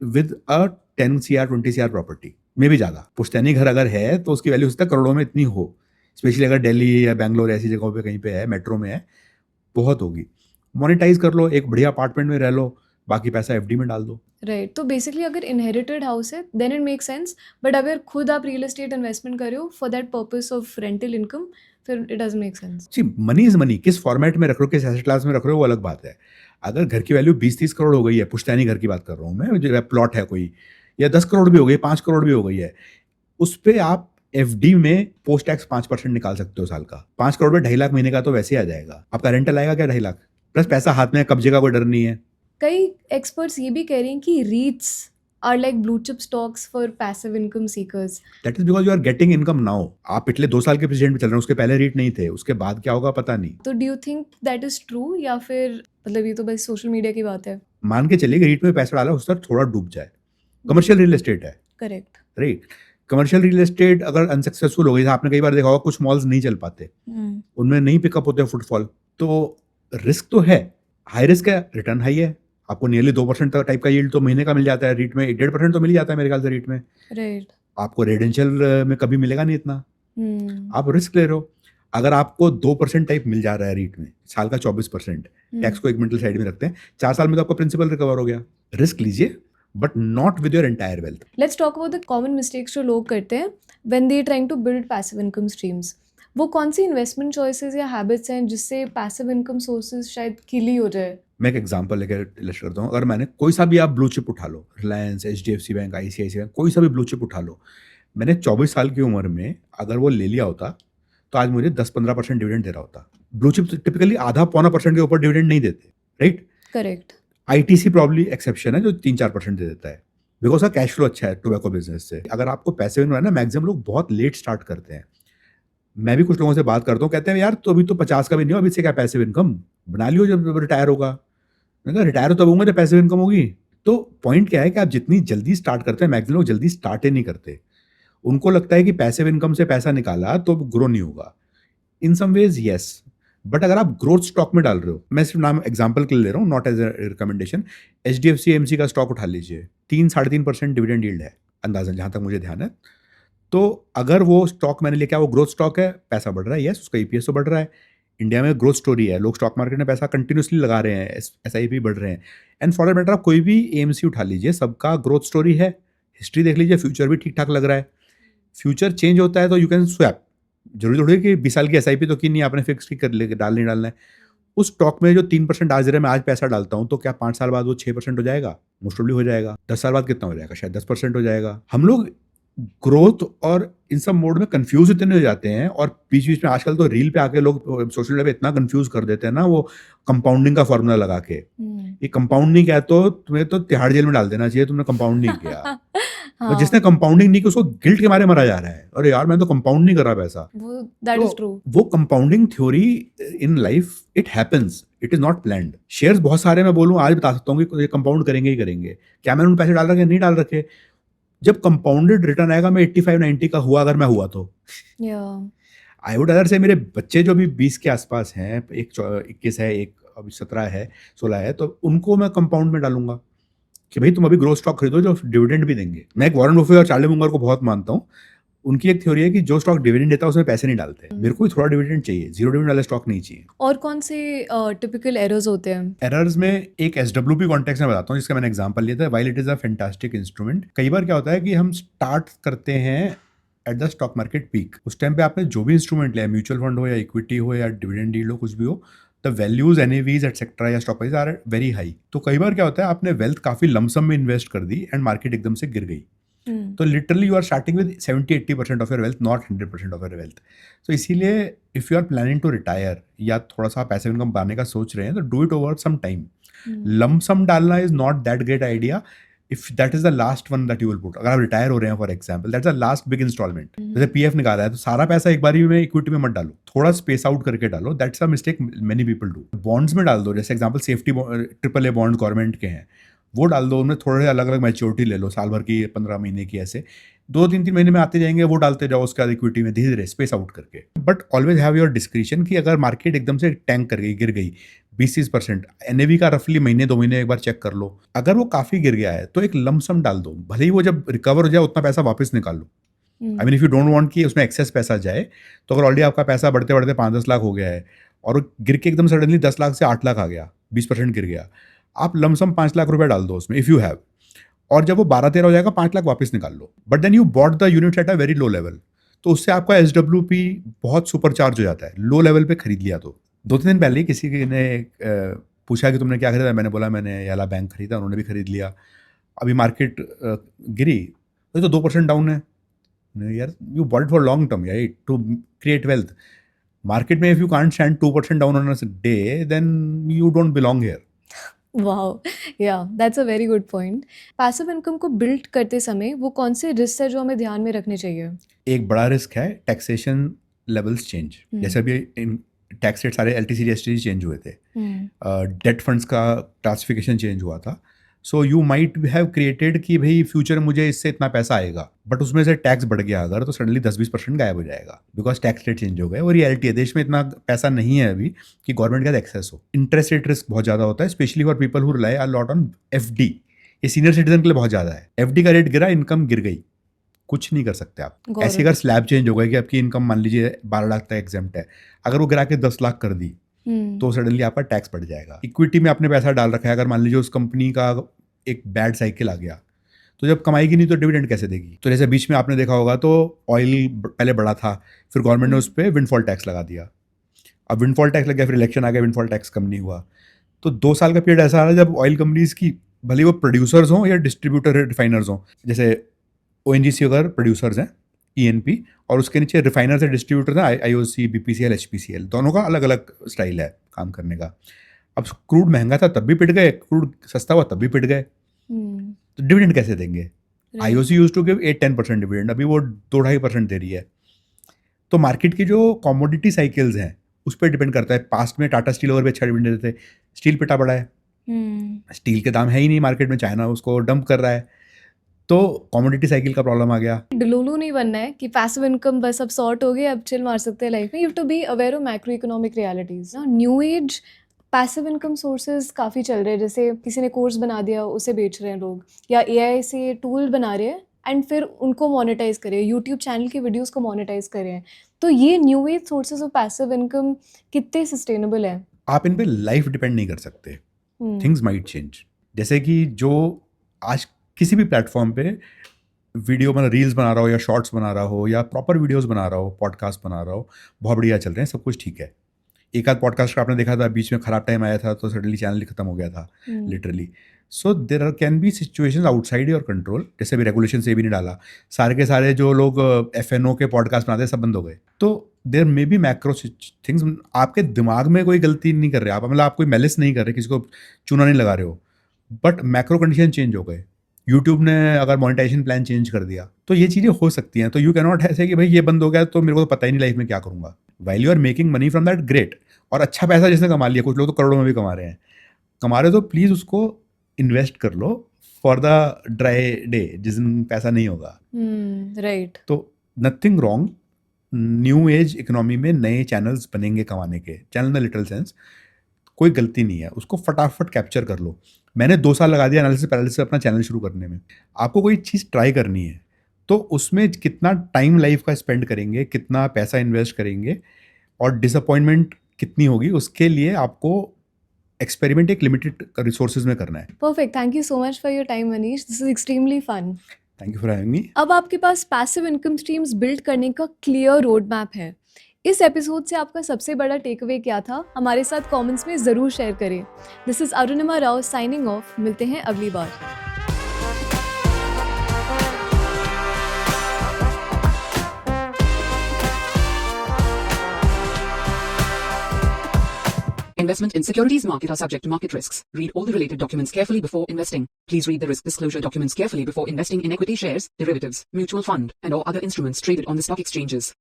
with a 10 CR 20 CR property में भी ज़्यादा। पुश्तैनी घर अगर है तो उसकी वैल्यू उसका करोड़ों में इतनी हो, स्पेशली अगर दिल्ली या बैंगलोर ऐसी जगहों पे कहीं पे है, मेट्रो में है, बहुत होगी। मोनेटाइज कर लो, एक बढ़िया अपार्टमेंट में रह लो, बाकी पैसा एफडी में डाल दो। राइट, तो बेसिकली अगर इनहेरिटेड हाउस है then it make sense, but अगर खुद आप रियल एस्टेट इन्वेस्टमेंट कर रहे हो for that purpose of rental income, फिर इट डजंट मेक सेंस। जी, मनी इज मनी, किस फॉर्मेट में रख रहे हो, किस एसेट क्लास में रख रहे हो, वो अलग बात है। अगर घर की वैल्यू 20-30 करोड़ हो गई है, पुश्तैनी घर की बात कर रहा हूँ मैं, जो प्लॉट है कोई, या 10 करोड़ भी हो गई, 5 करोड़ भी हो गई है, उस पे आप एफडी में पोस्ट टैक्स 5% निकाल सकते हो साल का। 5 करोड़ में 2.5 लाख महीने का तो वैसे ही आ जाएगा। आपका रेंटल आएगा क्या 2.5 लाख, प्लस पैसा हाथ में, कब्जे का कोई डर नहीं है। कई एक्सपर्ट्स ये भी कह रहे हैं कि REITs are like blue chip stocks for passive income seekers. That is because you are getting income now. आप पिछले 2 साल के प्रेसिडेंट में चल रहे हैं, उसके पहले रीट नहीं थे, उसके बाद क्या होगा पता नहीं। तो do you think that is true, या फिर मतलब ये तो बस सोशल मीडिया की बात है? मान के चलिए कि रीट में पैसा डाला, उस पर थोड़ा डूब जाए। कमर्शियल रियल एस्टेट है, correct. Right. Commercial real estate अगर अनसक्सेसफुल हो गई, आपने कई बार देखा होगा कुछ मॉल्स नहीं चल पाते, उनमें नहीं पिकअप होते फुटफॉल, तो रिस्क तो है, हाई रिस्क है, रिटर्न हाई है। आपको नियरली 2% टाइप का यील्ड तो महीने का मिल जाता है, रीट में 1.5% तो मिल ही जाता है मेरे ख्याल से रीट में। राइट। आपको रेजिडेंशियल में कभी मिलेगा नहीं इतना, आप रिस्क ले रहे हो। अगर आपको 2% टाइप मिल जा रहा है रीट में, साल का 24%, टैक्स को एक मिनट साइड में रखते हैं, 4 साल में तो आपका प्रिंसिपल रिकवर हो गया। रिस्क लीजिए, but not with your entire wealth. Let's talk about the common mistakes जो लोग करते हैं when they trying to build passive income streams. वो कौन सी इन्वेस्टमेंट चॉइसेस या हैबिट्स हैं जिससे पैसिव इनकम सोर्सेज शायद किल ही हो जाए? मैं एक एग्जांपल लेकर इलस्ट्रेट करता हूँ। अगर मैंने कोई सा भी आप ब्लू चिप उठा लो, Reliance, HDFC bank, ICICI bank, कोई सा भी ब्लू चिप उठा लो, मैंने 24 साल की उम्र में अगर वो ले लिया होता तो आज मुझे 10-15% डिविडेंड दे रहा होता। ब्लू चिप टिपिकली आधा पौना परसेंट के ऊपर डिविडेंड नहीं देते, right. Correct. ITC probably exception है जो 3-4% दे देता है, बिकॉज का कैश फ्लो अच्छा है टोबैको बिजनेस से। अगर आपको पैसे में ना, मैक्सिमम लोग बहुत लेट स्टार्ट करते हैं। मैं भी कुछ लोगों से बात करता हूँ, कहते हैं यार तो अभी तो 50 का भी नहीं हो, अभी से क्या पैसिव इनकम बना लियो जब रिटायर होगा। मैंने कहा रिटायर तब होगा जब पैसिव इनकम होगी। तो पॉइंट क्या है कि आप जितनी जल्दी स्टार्ट करते हैं, मैक्सिमम लोग जल्दी स्टार्ट ही नहीं करते। उनको लगता है कि पैसिव इनकम से पैसा निकाला तो ग्रो नहीं होगा। इन सम वेज येस, बट अगर आप ग्रोथ स्टॉक में डाल रहे हो, मैं सिर्फ नाम एग्जांपल के लिए ले रहा हूँ, not as a recommendation, HDFC AMC का स्टॉक उठा लीजिए, 3-3.5% डिविडेंड यील्ड है अंदाजन, जहां तक मुझे ध्यान है। तो अगर वो स्टॉक मैंने लेके, वो ग्रोथ स्टॉक है, पैसा बढ़ रहा है, यस, उसका EPS तो बढ़ रहा है। इंडिया में ग्रोथ स्टोरी है, लोग स्टॉक मार्केट में पैसा कंटिन्यूसली लगा रहे हैं, SIP बढ़ रहे हैं। एंड फॉर दैट मैटर आप कोई भी AMC उठा लीजिए, सबका ग्रोथ स्टोरी है, हिस्ट्री देख लीजिए, फ्यूचर भी ठीक ठाक लग रहा है। फ्यूचर चेंज होता है तो यू कैन स्वैप, जरूरी थोड़ी है कि 20 साल की SIP तो की नहीं आपने, फिक्स की कर ले, डाल नहीं डालना है। उस स्टॉक में जो 3% आज दे रहा है, मैं आज पैसा डालता हूँ तो क्या 5 साल बाद वो 6% हो जाएगा? मोस्ट प्रोबेबली हो जाएगा। 10 साल बाद कितना हो जाएगा? शायद 10% हो जाएगा। हम लोग ग्रोथ और इन सब मोड में कंफ्यूज इतने हो जाते हैं, और बीच बीच में आजकल तो रील पे आके लोग सोशल मीडिया पे इतना कंफ्यूज कर देते हैं ना, वो कंपाउंडिंग का फॉर्मूला लगा के। ये कंपाउंड नहीं किया तो तुम्हें तो तिहाड़ जेल में डाल देना चाहिए, तुमने कंपाउंड नहीं किया। और जिसने कंपाउंडिंग नहीं की उसको गिल्ट के मारे मरा जा रहा है, अरे यार मैं तो कंपाउंड नहीं कर रहा पैसा। That is true. वो compounding theory in life, it happens, it is not planned. Shares बहुत सारे मैं बोलूँ आज बता सकता हूँ कि ये कंपाउंड करेंगे ही करेंगे। क्या मैंने उन पैसे डाल रखे? नहीं डाल रखे। जब कंपाउंडेड रिटर्न आएगा, मैं 85-90 का हुआ अगर मैं हुआ तो आई वुड अदर से मेरे बच्चे जो भी 20 के आसपास हैं, एक 21 है, एक अभी 17 है, 16 है, तो उनको मैं कंपाउंड में डालूंगा कि भाई तुम अभी ग्रोथ स्टॉक खरीदो जो डिविडेंड भी देंगे। मैं एक वॉरेन बफेट और चार्ली मुंगर को बहुत मानता हूँ। उनकी एक थ्योरी है कि जो स्टॉक डिविडेंड देता है उसमें पैसे नहीं डालते। मेरे को भी थोड़ा डिविडेंड चाहिए, जीरो डिविडेंड वाला स्टॉक नहीं चाहिए। और कौन से टिपिकल एरर्स होते हैं? एरर्स में एक SWP कॉन्टेक्स्ट में बताता हूँ, जिसका मैंने एग्जांपल लिया था। While it is a fantastic instrument, कई बार क्या होता है कि हम स्टार्ट करते हैं at the stock market peak. उस टाइम पे आपने जो भी इंस्ट्रूमेंट लिया, म्यूचुअल फंड हो या इक्विटी हो या डिविडेंड यील्ड हो, कुछ भी हो, द वैल्यूज, NAVs एटसेट्रा या stock price are very high. तो कई बार क्या होता है, आपने वेल्थ काफी लमसम में इन्वेस्ट कर दी एंड मार्केट एकदम से गिर गई। तो literally you are starting with 70-80% of your wealth, not 100% of your wealth. तो इसीलिए if you are planning to retire या थोड़ा सा पैसिव इनकम पाने का सोच रहे हैं, तो do it over some time. Lump sum डालना is not that great idea if that is the last one that you will put. अगर आप रिटायर हो रहे हैं for example, that's the last big instalment. जैसे PF निकाला है तो सारा पैसा एक बार में इक्विटी में मत डालो, थोड़ा स्पेस आउट करके डालो। That's a mistake many people do. Bonds में डाल दो, जैसे example safety AAA bond government के हैं, वो डाल दो, उनमें थोड़े अलग अलग मैच्योरिटी ले लो, साल भर की, 15 महीने की, ऐसे 2-3 महीने में आते जाएंगे, वो डालते जाओ उसके बाद इक्विटी में धीरे धीरे स्पेस आउट करके। But always have your discretion कि अगर मार्केट एकदम से टैंक कर गई, गिर गई 20-30%, एनएवी का रफली महीने 2 महीने एक बार चेक कर लो, अगर वो काफी गिर गया है तो एक लमसम डाल दो, भले ही वो जब रिकवर हो जाए उतना पैसा वापस निकाल लो। I mean if you don't want कि उसमें एक्सेस पैसा जाए, तो अगर ऑलरेडी आपका पैसा बढ़ते बढ़ते 5-10 लाख हो गया है और वो गिर के एकदम सडनली 10 लाख से 8 लाख आ गया, 20% गिर गया, आप लमसम 5 लाख रुपए डाल दो उसमें इफ यू हैव, और जब वो 12-13 हो जाएगा 5 लाख वापस निकाल लो। But then you bought the unit at a very low level, तो उससे आपका SWP बहुत सुपर चार्ज हो जाता है, लो लेवल पे खरीद लिया तो। 2-3 दिन पहले किसी ने पूछा कि तुमने क्या खरीदा, मैंने बोला मैंने याला बैंक खरीदा, उन्होंने भी खरीद लिया। अभी मार्केट गिरी तो 2% डाउन है। यार you bought for long term, right, to create wealth. Market में if you can't stand 2% down on a day, then you don't belong here. Wow, yeah that's a very good point. Passive income को बिल्ड करते समय वो कौन से रिस्क है जो हमें ध्यान में रखने चाहिए? एक बड़ा रिस्क है टैक्सेशन लेवल्स चेंज। जैसे अभी टैक्स रेट सारे LTC GST चेंज हुए थे, डेट फंड्स का क्लासिफिकेशन चेंज हुआ था। So you might have created कि भाई फ्यूचर में मुझे इससे इतना पैसा आएगा, बट उसमें से टैक्स बढ़ गया अगर, तो सडनली 10-20% गायब हो जाएगा बिकॉज टैक्स रेट चेंज हो गए। और रियलिटी है, देश में इतना पैसा नहीं है अभी कि गवर्नमेंट का एक्सेस हो। इंटरेस्ट रेट रिस्क बहुत ज़्यादा होता है, specially for people who rely a lot on FD। ये सीनियर सिटीजन के लिए बहुत ज़्यादा है। FD का रेट गिरा, इनकम गिर गई, कुछ नहीं कर सकते आप। ऐसे अगर स्लैब चेंज हो गया कि आपकी इनकम मान लीजिए 12 लाख तक एग्जेम्प्ट है, अगर वो गिरा के 10 लाख कर दी तो सडनली आपका टैक्स बढ़ जाएगा। इक्विटी में आपने पैसा डाल रखा है, अगर मान लीजिए उस कंपनी का एक बैड साइकिल आ गया, तो जब कमाएगी नहीं तो डिविडेंड कैसे देगी? तो जैसे बीच में आपने देखा होगा तो ऑयल पहले बढ़ा था, फिर गवर्नमेंट ने उस पर विंडफॉल टैक्स लगा दिया। अब विंडफॉल टैक्स लग गया, फिर इलेक्शन आ गया, विंडफॉल टैक्स कम नहीं हुआ। तो 2 साल का पीरियड ऐसा आ रहा है जब ऑयल कंपनीज की, भले वो प्रोड्यूसर्स हों या डिस्ट्रीब्यूटर रिफाइनर्स हों, जैसे ONGC अगर प्रोड्यूसर्स हैं ENP, और उसके नीचे रिफाइनर्स है, डिस्ट्रीब्यूटर है IOC, BPCL, HPCL, दोनों का अलग अलग स्टाइल है काम करने का। अब क्रूड महंगा था तब भी पिट गए, क्रूड सस्ता हुआ तब भी पिट गए, तो डिविडेंड कैसे देंगे? IOC use to give 8-10% dividend, अभी वो 2-2.5% दे रही है। तो मार्केट की जो कॉमोडिटी साइकिल्स हैं उस पर डिपेंड करता है। पास्ट में टाटा स्टील और भी अच्छा डिविडेंड देते थे, स्टील पिटा पड़ा है, स्टील के दाम है ही नहीं मार्केट में, चाइना उसको डंप कर रहा है, तो कॉमोडिटी साइकिल का प्रॉब्लम आ गया। डुलुलु नहीं बनना है कि पैसिव इनकम बस अब सॉर्ट हो गई, अब चिल मार सकते हैं लाइफ में। You have to be aware of macro economic realities ना। New age passive income sources काफ़ी चल रहे हैं, जैसे किसी ने कोर्स बना दिया उसे बेच रहे हैं लोग, या AI से टूल बना रहे हैं एंड फिर उनको मोनेटाइज करे, यूट्यूब चैनल की वीडियोस को मोनेटाइज करे हैं। तो ये new age sources of passive income कितने सस्टेनेबल है? आप इन पे लाइफ डिपेंड नहीं कर सकते, थिंग्स माइट चेंज। जैसे कि जो आज किसी भी प्लेटफॉर्म पे वीडियो मतलब रील्स बना रहा हो या शॉर्ट्स बना रहा हो या प्रॉपर वीडियोस बना रहा हो, पॉडकास्ट बना रहा हो, बहुत बढ़िया चल रहे हैं, सब कुछ ठीक है। एक आध पॉडकास्ट का आपने देखा था बीच में खराब टाइम आया था तो सडनली चैनल ही खत्म हो गया था literally. So there can be situations outside your control. जैसे भी रेगुलेशन से भी नहीं डाला, सारे के सारे जो लोग FNO के पॉडकास्ट बनाते हैं सब बंद हो गए। तो देर मे बी मैक्रो थिंग्स, आपके दिमाग में कोई गलती नहीं कर रहे आप, मतलब आप कोई मेलिस नहीं कर रहे, किसी को चूना नहीं लगा रहे हो, बट मैक्रो कंडीशन चेंज हो गए। यूट्यूब ने अगर मोनेटाइजेशन प्लान चेंज कर दिया तो ये चीज़ें हो सकती हैं। तो यू कैन नॉट ऐसे कि भाई ये बंद हो गया तो मेरे को तो पता ही नहीं लाइफ में क्या करूँगा। While you are making money from that, great, और अच्छा पैसा जिसने कमा लिया, कुछ लोग तो करोड़ों में भी कमा रहे हैं, तो प्लीज़ उसको इन्वेस्ट कर लो फॉर द ड्राई डे जिस दिन पैसा नहीं होगा। राइट। तो nothing wrong, new age economy में नए चैनल्स बनेंगे कमाने के, channel in the little sense, कोई गलती नहीं है, उसको फटाफट कैप्चर कर लो। मैंने 2 साल लगा दिया एनालिसिस पैरालिसिस अपना चैनल शुरू करने में। आपको कोई चीज़ ट्राई करनी है तो उसमें कितना टाइम लाइफ का स्पेंड करेंगे, कितना पैसा इन्वेस्ट करेंगे और डिसअपॉइंटमेंट कितनी होगी, उसके लिए आपको एक्सपेरिमेंट एक लिमिटेड रिसोर्सेज में करना है। Perfect, thank you so much for your time Manish, this is extremely fun. Thank you for having me. अब आपके पास पैसिव इनकम स्ट्रीम्स बिल्ड करने का क्लियर रोड मैप है। इस एपिसोड से आपका सबसे बड़ा टेक अवे क्या था, हमारे साथ कमेंट्स में ज़रूर शेयर करें। This is Arunima Rao signing off. मिलते हैं अगली बार। Investment in securities market are subject to market risks. Read all the related documents carefully before investing. Please read the risk disclosure documents carefully before investing in equity shares, derivatives, mutual fund, and or other instruments traded on the stock exchanges.